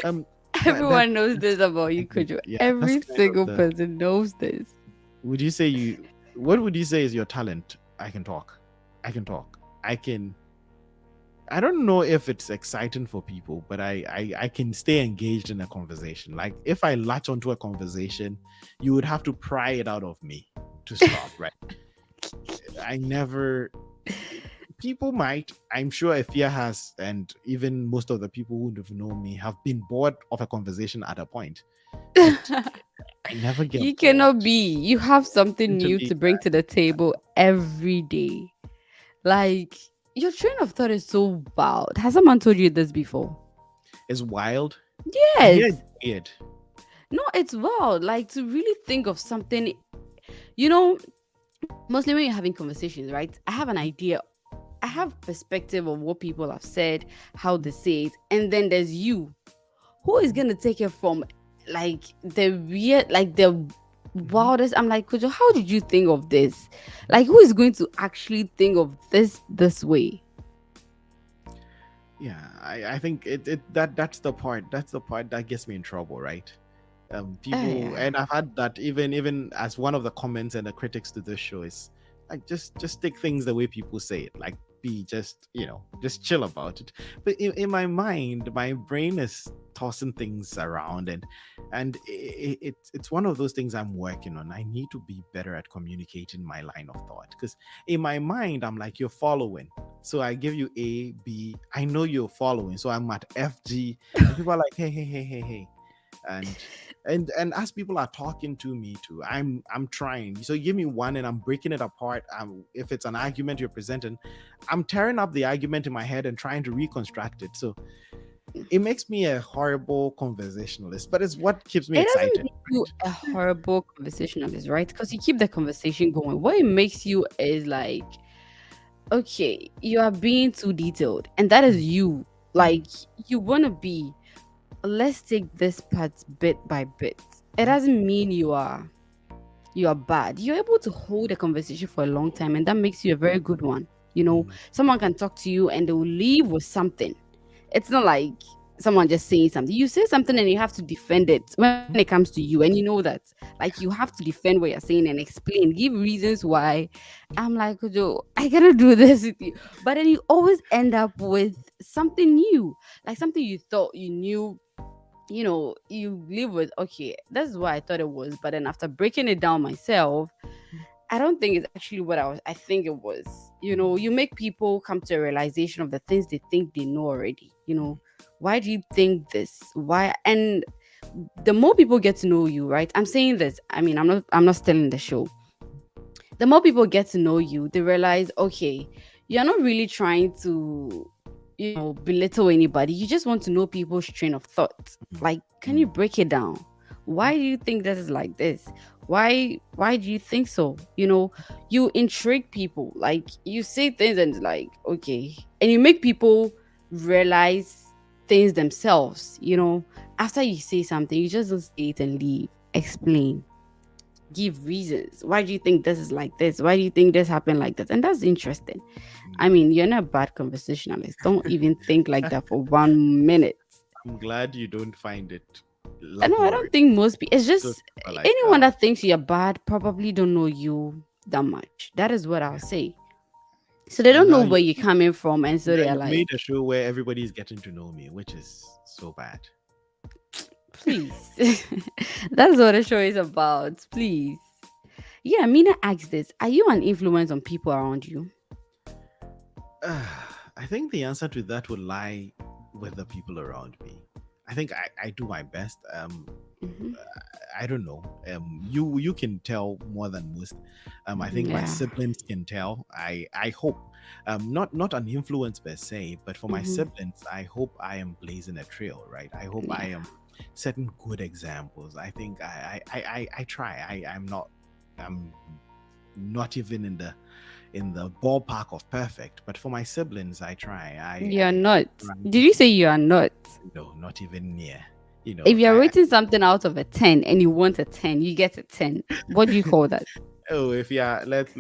um, Everyone knows that's this about you, kind of, Kujo. yeah, that's Every kind of single the. person knows this. Would you say you? What would you say is your talent? I can talk. I can talk. I can. I don't know if it's exciting for people, but I can stay engaged in a conversation. Like if I latch onto a conversation, you would have to pry it out of me to stop, right? I never. People might, I'm sure Afia has, and even most of the people who have known me have been bored of a conversation at a point, but I never get You bored. cannot be. You have something new Mentally, to bring to the table every day. Like, your train of thought is so wild. Has someone told you this before? it's wild. I hear Yes. it's weird. No, it's wild. Like, to really think of something, you know, mostly when you're having conversations, right? I have an idea. I have perspective of what people have said, how they say it, and then there's you. Who is gonna take it from like the weird, like the Mhm. wildest? I'm like, Kojo, how did you think of this? Like, who is going to actually think of this way? Yeah, I think that's the part. That's the part that gets me in trouble, right? Oh People, yeah. and I've had that even as one of the comments and the critics to this show is like, just take things the way people say it. Like, be just, just chill about it. But in my mind, my brain is tossing things around, and it's one of those things I'm working on. I need to be better at communicating my line of thought, because in my mind I'm like, you're following, so I give you A, B. I know you're following, so I'm at F, G, and people are like, hey, hey, hey, hey, hey, and as people are talking to me too, I'm trying. So you give me one, and I'm breaking it apart. If it's an argument you're presenting, I'm tearing up the argument in my head and trying to reconstruct it. So it makes me a horrible conversationalist, but it's what keeps me It doesn't excited, make you a horrible conversationalist, right? Because you keep the conversation going. What it makes you is like, okay, you are being too detailed, and that is right? you. Like, you want to be, let's take this part bit by bit. It doesn't mean you are bad. You're able to hold a conversation for a long time, and that makes you a very good one. Someone can talk to you and they will leave with something. It's not like someone just saying something. You say something and you have to defend it when it comes to you, and you know that. Like, you have to defend what you're saying and explain, give reasons why. I'm like, Joe, I cannot do this with you. But then you always end up with something new, like something you thought you knew. You live with, okay, this is what I thought it was, but then after breaking it down myself, I don't think it's actually what I think it was. You make people come to a realization of the things they think they know already. Why do you think this? Why? And the more people get to know you, right? I'm saying this. I mean, I'm not stealing the show. The more people get to know you, they realize, okay, you're not really trying to, belittle anybody. You just want to know people's train of thought. Like, can you break it down? Why do you think this is like this? Why do you think so? You intrigue people. Like, you say things and it's like, okay. And you make people realize things themselves. After you say something, you just don't say it and leave. Explain, give reasons. Why do you think this is like this? Why do you think this happened like this? And that's interesting. I mean, you're not a bad conversationalist. Don't even think like that for 1 minute. I'm glad you don't find it I know, I laborious. don't think most people, it's So just like, anyone that thinks you're bad probably don't know you that much. That is what I'll say. So they don't now know you, where you're coming from. And so now they're you've like, made a show where everybody's getting to know me, which is so bad. please. That's what the show is about. Please. Yeah, Mina asks this. Are you an influence on people around you? I think the answer to that would lie with the people around me. I think I do my best. Hmm. I don't know. You can tell more than most. I think my Yeah. siblings can tell. I hope. Not an influence per se, but for my Hmm. siblings, I hope I am blazing a trail. Right. I hope I Yeah. am setting good examples. I think I try. I'm not even in the ballpark of perfect, but for my siblings, I try. You're I not. try. Did you say you are not? No, not even near. If you're rating something out of a 10 and you want a 10, you get a 10. What do you call that? Oh, if yeah, let's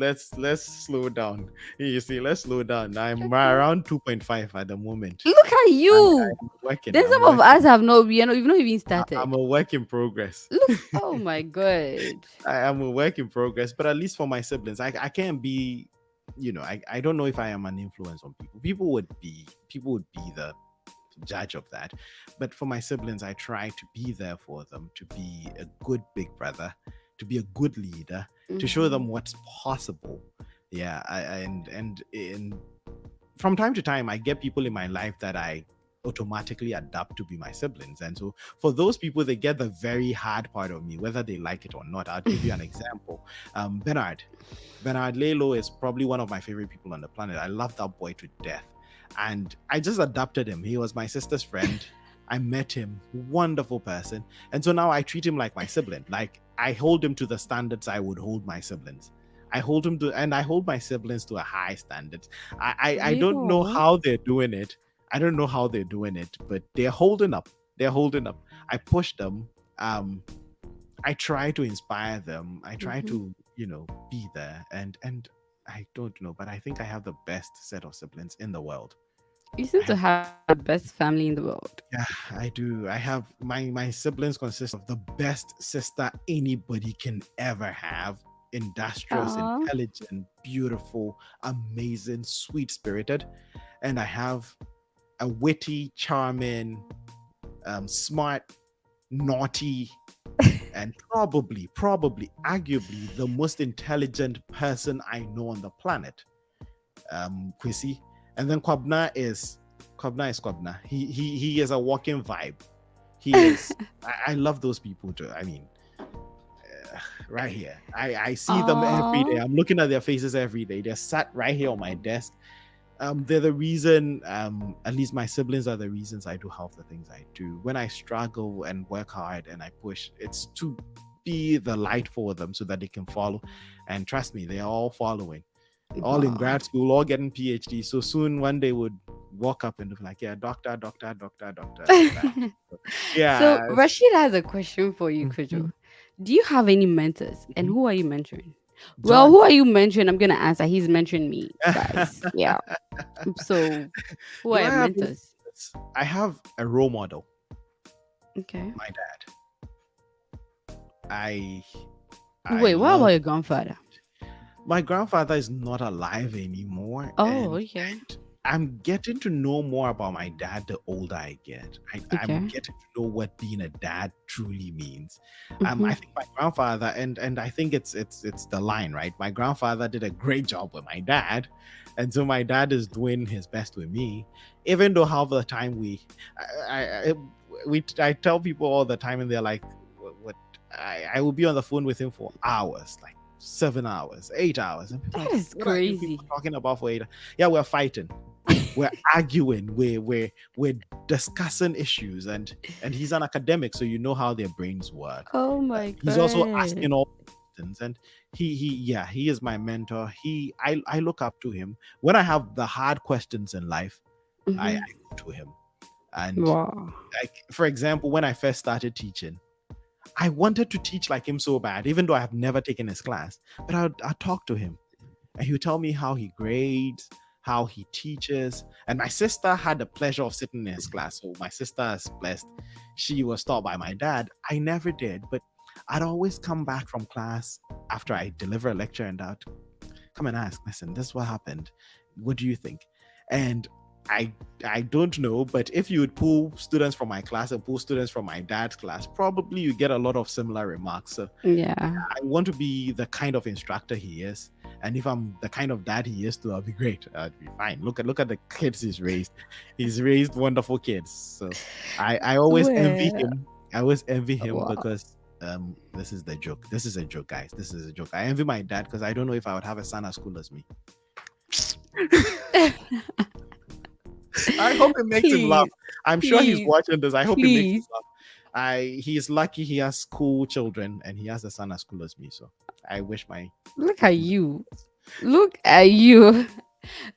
slow down. You see, let's slow down. I'm Okay. around 2.5 at the moment. Look at you. I'm working. Then I'm some of working. us have not, you've not even I'm started. a work in progress. Look, oh my God. I am a work in progress, but at least for my siblings, I can't be, I don't know if I am an influence on people. People would be the judge of that. But for my siblings, I try to be there for them, to be a good big brother, to be a good leader, to show Hmm. them what's possible. Yeah, and from time to time, I get people in my life that I automatically adapt to be my siblings. And so for those people, they get the very hard part of me, whether they like it or not. I'll give you an example. Bernard Lelo is probably one of my favorite people on the planet. I love that boy to death. And I just adopted him. He was my sister's friend. I met him, wonderful person. And so now I treat him like my sibling. Like, I hold him to the standards I would hold my siblings. I hold my siblings to a high standard. I don't know You. how they're doing it. I don't know how they're doing it, but they're holding up. They're holding up. I push them. Um, I try to inspire them. I try Hmm. to, be there. And I don't know, but I think I have the best set of siblings in the world. You I seem to have, have the best family in the world. yeah, I do. I have my siblings consist of the best sister anybody can ever have. Industrious, Oh. intelligent, beautiful, amazing, sweet spirited. And I have a witty, charming, smart, naughty, and probably, arguably the most intelligent person I know on the planet, Kwesi. And then Kwabna is Kwabna. He is a walking vibe. He is. I love those people too. I mean, right here. I see them every day. Oh. I'm looking at their faces every day. They're sat right here on my desk. They're the reason, at least my siblings are the reasons I do half the things I do. When I struggle and work hard and I push, it's to be the light for them so that they can follow. And trust me, they're all following, all in Wow. grad school, all getting PhD. So soon one day would walk up and be like, yeah, doctor, doctor, doctor, doctor, doctor. So Yeah. Rashid has a question for you, Kujo. Mhm. Do you have any mentors, and Mhm. who are you mentoring? Well, John. who are you mentoring? I'm gonna answer. He's mentoring me, guys. Yeah. So who are Do I your have any? mentors? I have a role model, Okay. my dad. I I Wait, what about love. your grandfather? My grandfather is not alive anymore, Oh, and okay. I'm getting to know more about my dad the older I get. I'm Okay. getting to know what being a dad truly means. Mm-hmm. I think my grandfather, and I think it's the line, right? My grandfather did a great job with my dad, and so my dad is doing his best with me. Even though half the time I tell people all the time, and they're like, "What?" I will be on the phone with him for hours, like 7 hours, 8 hours, and people are That like, is "What are you people crazy. talking about for 8 hours?" Yeah, we're fighting, we're arguing, we're discussing issues, and he's an academic, so you know how their brains work. Oh my He's also god. asking all the questions, and he is my mentor. I look up to him when I have the hard questions in life. I Mm-hmm. go to him, and Wow. like for example, when I first started teaching, I wanted to teach like him so bad, even though I have never taken his class. But I'd talk to him, and he would tell me how he grades, how he teaches. And my sister had the pleasure of sitting in his class. So my sister is blessed. She was taught by my dad. I never did, but I'd always come back from class after I deliver a lecture and I'd come and ask, listen, this is what happened. What do you think? And I I don't know, but if you would pull students from my class and pull students from my dad's class, probably you get a lot of similar remarks. So Yeah. I want to be the kind of instructor he is, and if I'm the kind of dad he is too, I'll be great. I'd be fine. Look at the kids he's raised. He's raised wonderful kids. So I always envy Well, him. I always envy him wow. because this is the joke. This is a joke, guys. This is a joke. I envy my dad because I don't know if I would have a son as cool as me. I hope it makes him laugh. Please, I'm sure he's please, watching this. I hope it makes him please. laugh. He's lucky he has cool children and he has a son as cool as me. So I wish my Look at you. Look at you.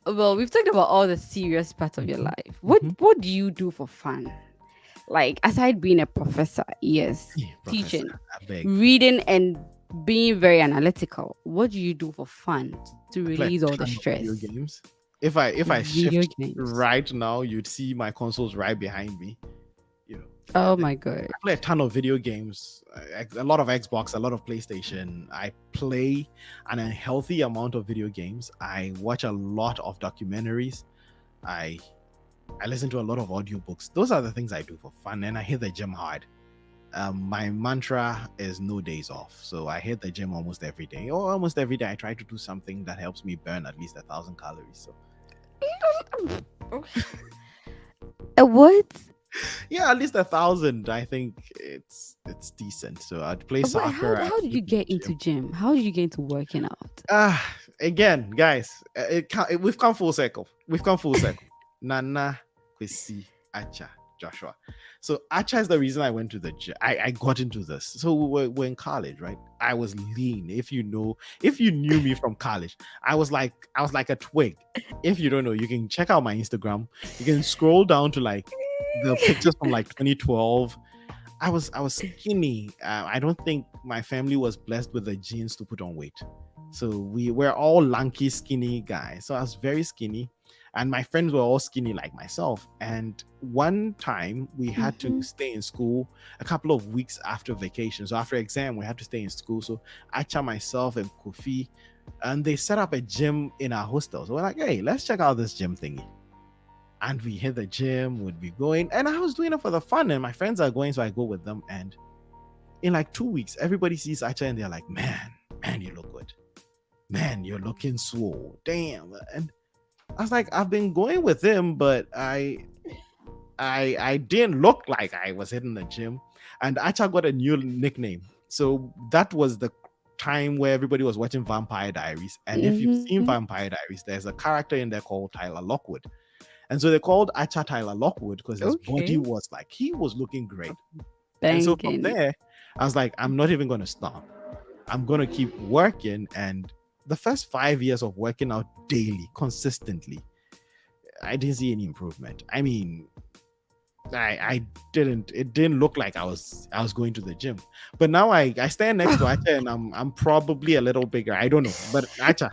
Well, we've talked about all the serious parts of your Mhm, life. What mhm. what do you do for fun? Like aside being a professor, yes, Yeah, Professor, teaching, I beg. reading and being very analytical. What do you do for fun to I play release all a the ton of video stress? games. If I Video shift games. right now, you'd see my consoles right behind me. You know, Oh I my god. play a ton of video games, a lot of Xbox, a lot of PlayStation. I play an unhealthy amount of video games. I watch a lot of documentaries. I I listen to a lot of audiobooks. Those are the things I do for fun, and I hit the gym hard. My mantra is no days off, so I hit the gym almost every day. Or almost every day, I try to do something that helps me burn at least 1,000 calories. So What? yeah, at least 1,000. I think it's decent. So I'd play But soccer. I'd how did go you to the get into gym. gym? How did you get into working out? Again, guys, we've come full circle. We've come full circle. Nana, Kwesi, Acha, Joshua. So Acha is the reason I went to the gym. I got into this. So we're in college, right? I was lean. If you knew me from college, I was like a twig. If you don't know, you can check out my Instagram. You can scroll down to like the pictures from like 2012. I was skinny. I don't think my family was blessed with the genes to put on weight. So we were all lanky, skinny guys. So I was very skinny, and my friends were all skinny like myself. And one time we had to Mm-hmm. stay in school a couple of weeks after vacation. So after exam, we had to stay in school. So Acha, myself, and Kofi, and they set up a gym in our hostel. So we're like, hey, let's check out this gym thingy. And we hit the gym, would be going, and I was doing it for the fun. And my friends are going, so I go with them. And in like 2 weeks, everybody sees Acha and they're like, man, you look good. Man, you're looking swole. Damn. And I was like, I've been going with him, but I didn't look like I was hitting the gym. And Acha got a new nickname. So that was the time where everybody was watching Vampire Diaries. And if you've Mm-hmm. seen Vampire Diaries, there's a character in there called Tyler Lockwood. And so they called Acha Tyler Lockwood because his body Okay. was like, he was looking great. And so from Banging. there, I was like, I'm not even going to stop. I'm going to keep working. And the first 5 years of working out daily, consistently, I didn't see any improvement. I mean, I didn't. It didn't look like I was going to the gym. But now I stand next to Acha and I'm probably a little bigger. I don't know. But Acha,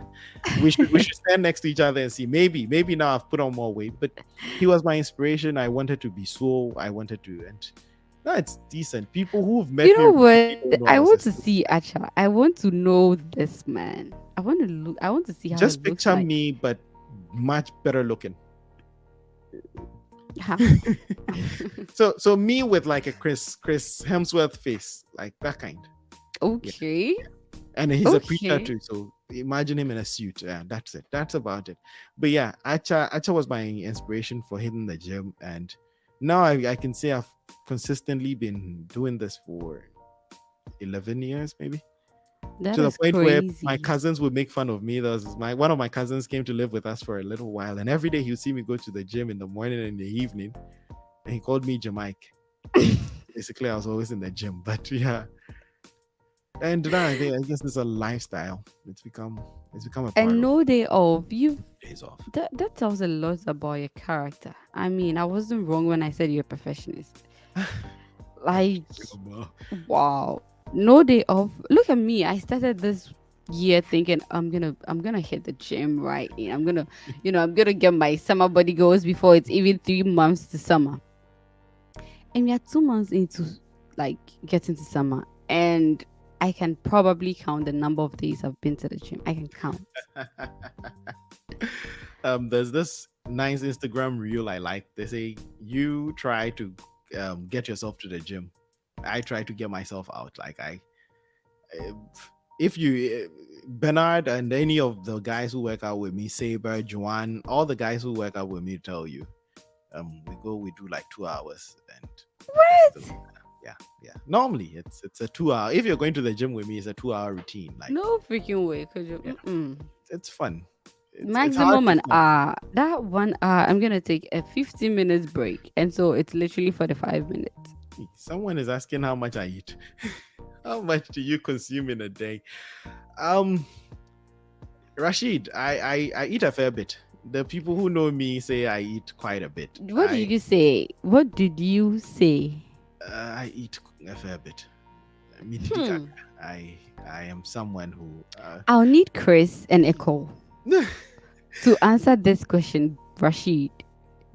we should stand next to each other and see. Maybe now I've put on more weight. But he was my inspiration. I wanted to be so. I wanted to, and no, it's decent. People who've met You me know really what? don't know I I was want to this. see Acha. I want to know this man. I want to look. I want to see how it Just looks picture like. me, but much better looking. Huh? So me with like a Chris Hemsworth face, like that kind. Yeah. Okay. And he's a preacher Okay. too, so imagine him in a suit. Yeah, that's it. That's about it. But yeah, Acha was my inspiration for hitting the gym, and now I can say I've consistently been doing this for 11 years, maybe, That to the is point where my crazy. cousins would make fun of me. There was one of my cousins came to live with us for a little while, and every day he would see me go to the gym in the morning and in the evening, and he called me Jamaica. Basically, I was always in the gym, but yeah. And now I guess it's a lifestyle. It's become a part And of no day off. You days off. that tells a lot about your character. I mean, I wasn't wrong when I said you're a perfectionist. Thank Like, you so much. wow. No day off. Look at me. I started this year thinking I'm gonna hit the gym, right. I'm gonna get my summer body goals before it's even 3 months to summer. And we are 2 months into like getting to summer, and I can probably count the number of days I've been to the gym. I can count. There's this nice Instagram reel I like. They say you try to get yourself to the gym. I try to get myself out. Like uh, if you Bernard and any of the guys who work out with me, Saber, Joanne, all the guys who work out with me tell you, we do like 2 hours, and so, What? yeah. Normally it's a 2 hour. If you're going to the gym with me, it's a 2 hour routine. Like, No freaking way. Cause you, yeah, mm-mm. it's fun. It's hard Maximum to an fun. hour. That 1 hour, I'm gonna take a 15 minutes break, and so it's literally 45 minutes. Someone is asking how much I eat. How much do you consume in a day? Um, Rashid, I eat a fair bit. The people who know me say I eat quite a bit. What did you say? What did you say? I eat a fair bit. Hmm. I am someone who I'll need Chris and Echo to answer this question, Rashid.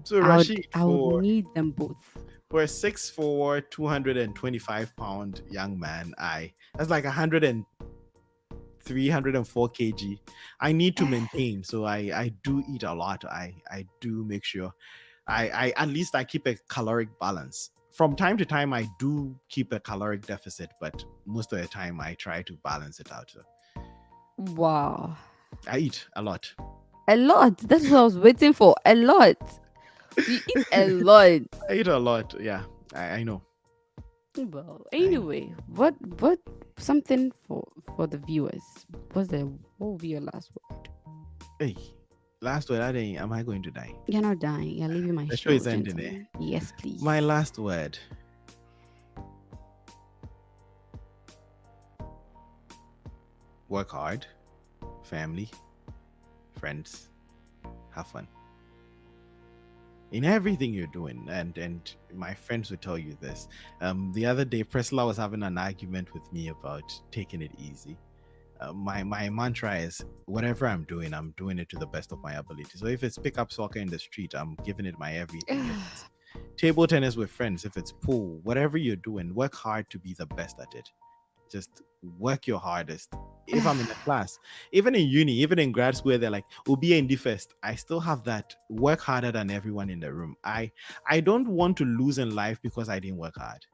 so I would Rashid, I would need them both. for a 6'4", 225 pound young man, that's like 104 kg. I need to maintain, so I do eat a lot. I do make sure I at least I keep a caloric balance. From time to time, I do keep a caloric deficit, but most of the time I try to balance it out. So Wow. I eat a lot. A lot. That's what I was waiting for. A lot. You eat a lot. I eat a lot. Yeah, I know. Well, I know. anyway, what something for the viewers. What will be your last word? Hey, last word. Am I going to die? You're not dying. You're leaving my The show show, is ending there. gentlemen. Yes, please. My last word. Work hard. Family. Friends. Have fun. In everything you're doing, and my friends will tell you this. The other day, Priscilla was having an argument with me about taking it easy. My mantra is whatever I'm doing it to the best of my ability. So if it's pick up soccer in the street, I'm giving it my everything. If it's table tennis with friends, if it's pool, whatever you're doing, work hard to be the best at it. Just work your hardest. If I'm in a class, even in uni, even in grad school, they're like, "We'll be in the first." I still have that work harder than everyone in the room. I don't want to lose in life because I didn't work hard.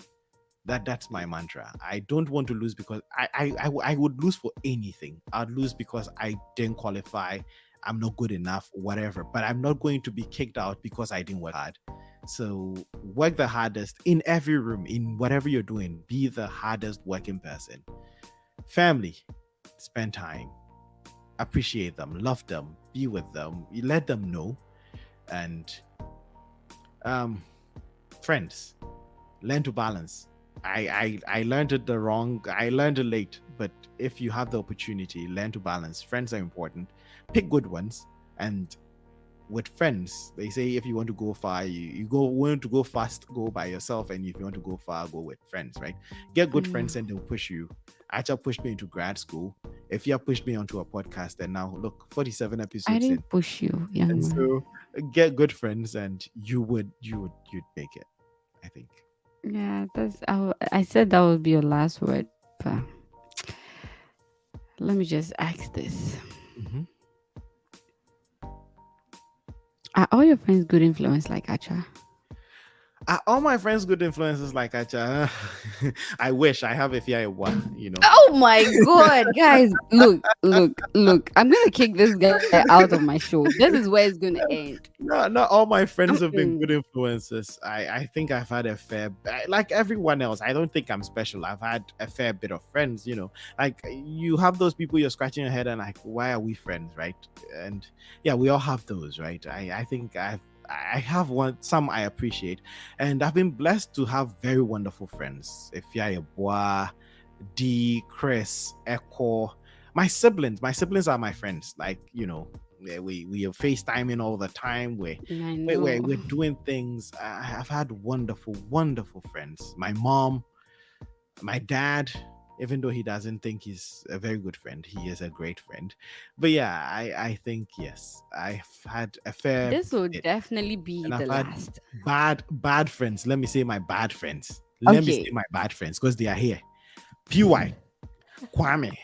That's my mantra. I don't want to lose because I would lose for anything. I'd lose because I didn't qualify. I'm not good enough, whatever. But I'm not going to be kicked out because I didn't work hard. So work the hardest in every room, in whatever you're doing. Be the hardest working person. Family. spend time, appreciate them, love them, be with them, you let them know. And um friends, learn to balance. I learned it the wrong, I learned it late, but if you have the opportunity, learn to balance. Friends are important. Pick good ones. And with friends, they say if you want to go far, you go want to go fast, go by yourself, and if you want to go far, go with friends, right? Get good Mm. friends and they'll push you. Acha pushed me into grad school. If you pushed me onto a podcast, and now look, 47 I episodes in. didn't push you, young And man. so get good friends and you'd make it, I think. Yeah, I said that would be your last word, but let me just ask this: Hmm. Are all your friends good influence like Acha? Are all my friends good influences like Acha? I wish I have a fear one. Oh my god, guys! Look! I'm gonna kick this guy out of my show. This is where it's gonna end. No, not all my friends have been Mm-mm. good influences. I think I've had a like everyone else. I don't think I'm special. I've had a fair bit of friends. Like you have those people you're scratching your head and like, why are we friends, right? And yeah, we all have those, right? I think I have some I appreciate, and I've been blessed to have very wonderful friends. Efia Yeboah, D, Chris, Echo, my siblings are my friends. Like we are FaceTiming all the time. We're I we're, we're, know. we're doing things. I've had wonderful friends. My mom, my dad, even though he doesn't think he's a very good friend, he is a great friend. But yeah, I think yes, I've had a fair This will bit, definitely be and I've the had last. bad friends. Let me say my bad friends. Let me say Okay. my bad friends because they are here. PY, Kwame,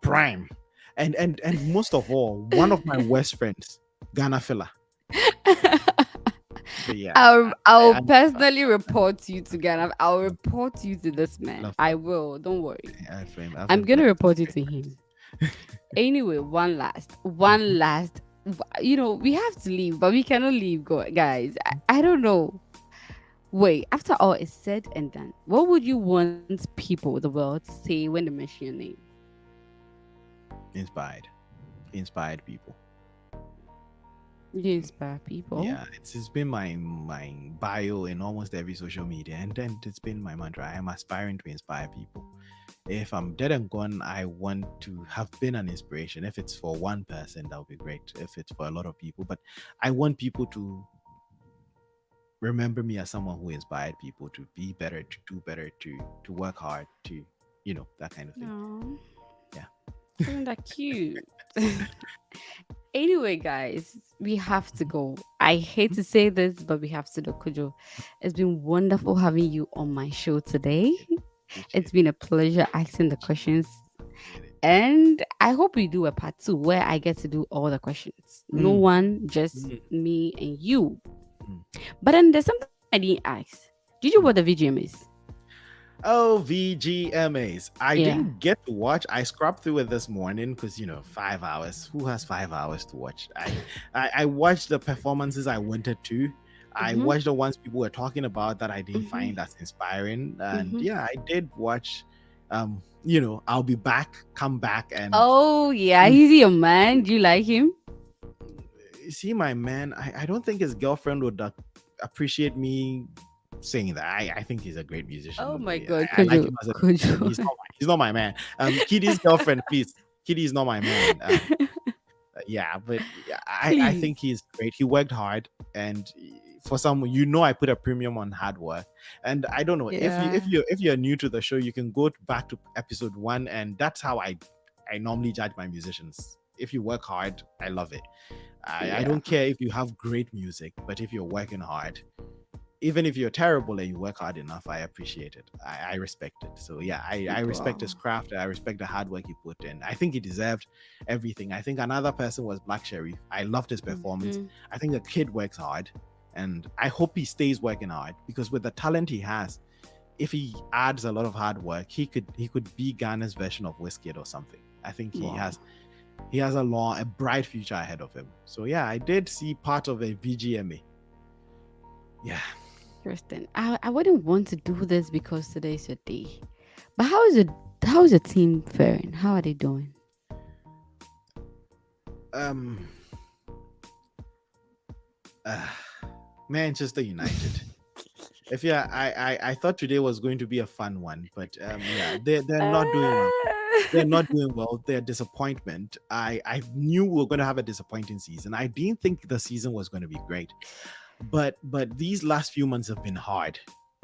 Prime, and most of all, one of my worst friends, Ghana fella. But yeah, I'll I personally report you to Ghana. I'll report you to this man. love I will. Don't worry. I've I'm been gonna blessed. report you to him. Anyway, one last. We have to leave, but we cannot leave, guys. I don't know. Wait, after all is said and done, what would you want people, the world, to say when they mention your name? Inspired, inspired people. You inspire people. Yeah, it's been my bio in almost every social media, and then it's been my mantra. I am aspiring to inspire people. If I'm dead and gone, I want to have been an inspiration. If it's for one person, that would be great. If it's for a lot of people, but I want people to remember me as someone who inspired people to be better, to do better, to work hard, to that kind of thing. No, Yeah. isn't that cute? Anyway, guys, we have to go. I hate to say this, but we have to do, Kujo. It's been wonderful having you on my show today. It's Appreciate been a pleasure asking the questions. it. And I hope we do a part two where I get to do all the questions. No Mm, one, just mm, me and you. mm, But then there's something I didn't ask. Did you know what mm. the VGM is? Oh, VGMAs. I Yeah. didn't get to watch. I scrubbed through it this morning because 5 hours. Who has 5 hours to watch? I watched the performances I wanted to. I Mm-hmm. watched the ones people were talking about that I didn't Mm-hmm. find as inspiring. And Mm-hmm. yeah, I did watch. I'll be back, come back, and Oh, yeah. see, He's your man. Do you like him? see my man. I don't think his girlfriend would appreciate me saying that. I think he's a great Oh, musician. my God. I like Kujo. him as a musician. Kujo. He's not my man. Kitty's girlfriend, please. Kitty's not my man. Yeah, but yeah, I Please. think he's great. He worked hard, and for some, I put a premium on hard work. And I don't know if you Yeah. if you're new to the show, you can go back to episode 1, and that's how I normally judge my musicians. If you work hard, I love it. I Yeah. don't care if you have great music, but if you're working hard, even if you're terrible and you work hard enough, I appreciate it. I respect it. So yeah, I respect his Wow. craft. I respect the hard work he put in. I think he deserved everything. I think another person was Black Sherry. I loved his performance. Mm-hmm. I think the kid works hard, and I hope he stays working hard because with the talent he has, if he adds a lot of hard work, he could be Ghana's version of Wizkid or something. I think he Wow. has he has a bright future ahead of him. So yeah, I did see part of a VGMA. Yeah. Interesting. I wouldn't want to do this because today's your day. But how is your team faring? How are they doing? Um, uh, Manchester United. If yeah, I thought today was going to be a fun one, but yeah, they're not doing well. They're not doing well. They're disappointment. I knew we were going to have a disappointing season. I didn't think the season was going to be great, but these last few months have been hard.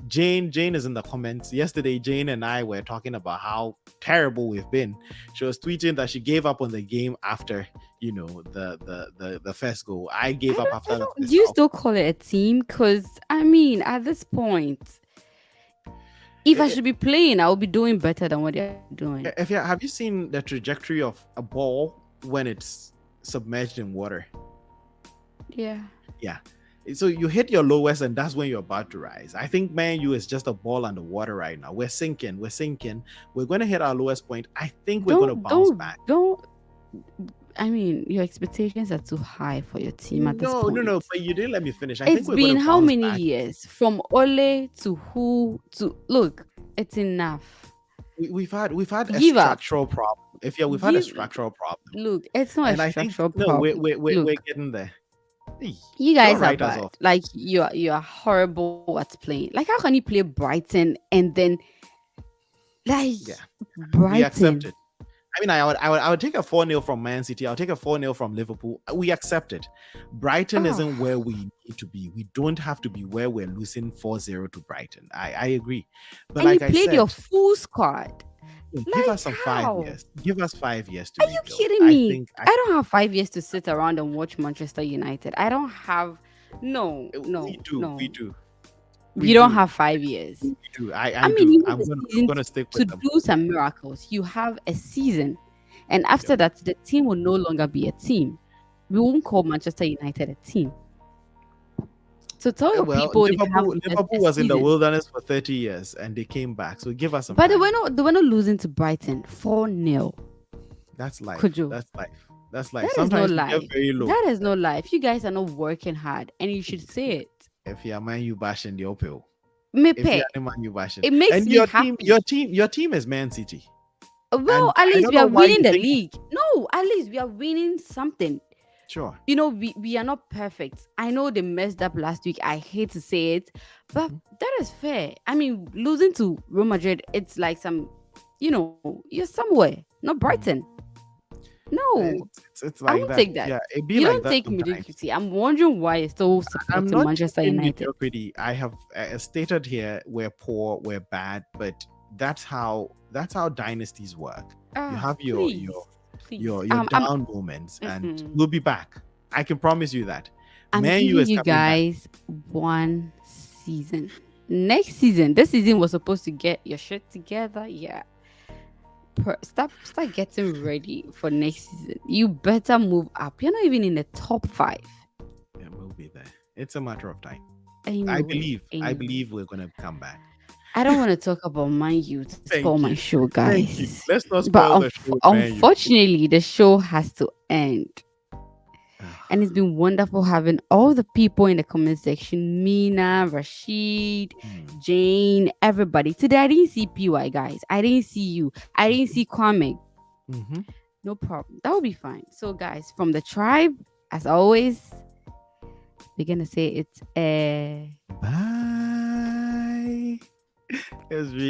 Jane is in the comments. Yesterday, Jane and I were talking about how terrible we've been. She was tweeting that she gave up on the game after the first goal. I gave up I after the don't. Do first you half. still call it a team? Because I mean, at this point, if I Eh, should be playing, I will be doing better than what they're doing. If yeah, have you seen the trajectory of a ball when it's submerged in water? Yeah. Yeah. So you hit your lowest, and that's when you're about to rise. I think Man U is just a ball underwater right now. We're sinking. We're sinking. We're going to hit our lowest point. I think we're going to Don't bounce don't back. don't. I mean, your expectations are too high for your team at this No, no, point. no. But you didn't let me finish. I think It's we're going been to how bounce many back. years from Ole to who to look? It's enough. We've had a Give up. structural problem. If yeah, we've had a Give. structural problem, Look, it's not a and I think structural no, we're problem. we're, we're, we're Look, getting there. Hey, you don't guys are write us bad. off. Like you are horrible at playing. Like how can you play Brighton and then like Yeah, we accept Brighton? it. I mean, I would take a 4-0 from Man City. I'll take a 4-0 from Liverpool. We accept it. Brighton isn't Oh, where we need to be. We don't have to be where we're losing 4-0 to Brighton. I agree. But and you like I played your said, full squad. give Like us some five how? years. Give us 5 years to Are you rebuild. kidding I me? think I don't have 5 years to sit around and watch Manchester United. I don't have. No, we no, do. We no. do. We You don't do. have 5 years. We do. I I mean, do. you I'm have a gonna I'm season gonna stick to with them. do some miracles. You have a season, and Yep. after that, the team will no longer be a team. We won't call Manchester United a team. So tell your Well, people they have Liverpool a was in the season. wilderness for 30 years and they came back. So give us some But they time. were not. They were not losing to Brighton 4-0. That's life. Could you? That's life. That's life. That is no Sometimes we get life. very low. That is no life. You guys are not working hard, and you should say it. If you're Man U bashing the uphill. Me If you're pay. a Man U bashing. It makes And me your team is Man City. Well, And at I least don't we know are why winning you the think league. No, at least we are winning something. sure. We are not perfect. I know they messed up last week. I hate to say it, but Mhm. that is fair. I mean, losing to Real Madrid, it's like you're somewhere, not Brighton. No, It's I like won't that. take that. Yeah, it be You like don't that take sometimes. mediocrity. I'm wondering why you're still I'm supporting not Manchester taking United. mediocrity. I have stated here we're poor, we're bad, but that's how dynasties work. You Ah, have your please, your please. your your down moments, and Mm-mm. we'll be back. I can promise you that. I'm Man U giving is you coming back. guys one season. Next season, this season was supposed to get your shit together. Yeah. Start getting ready for next season. You better move up. You're not even in the top 5. Yeah, we'll be there. It's a matter of time. I Anyway, believe. I anyway. believe we're gonna come back. I don't want to talk about Man U to spoil Thank my you. show, Thank you. guys. Let's not But spoil the show with Man U. unfortunately, the show has to end. And it's been wonderful having all the people in the comment section: Mina, Rashid, Hmm. Jane, everybody. Today I didn't see PY, guys. I didn't see you. I didn't see Kwame. Mhm. No problem. That will be fine. So, guys, from the tribe, as always, we're gonna say it's Bye. It's really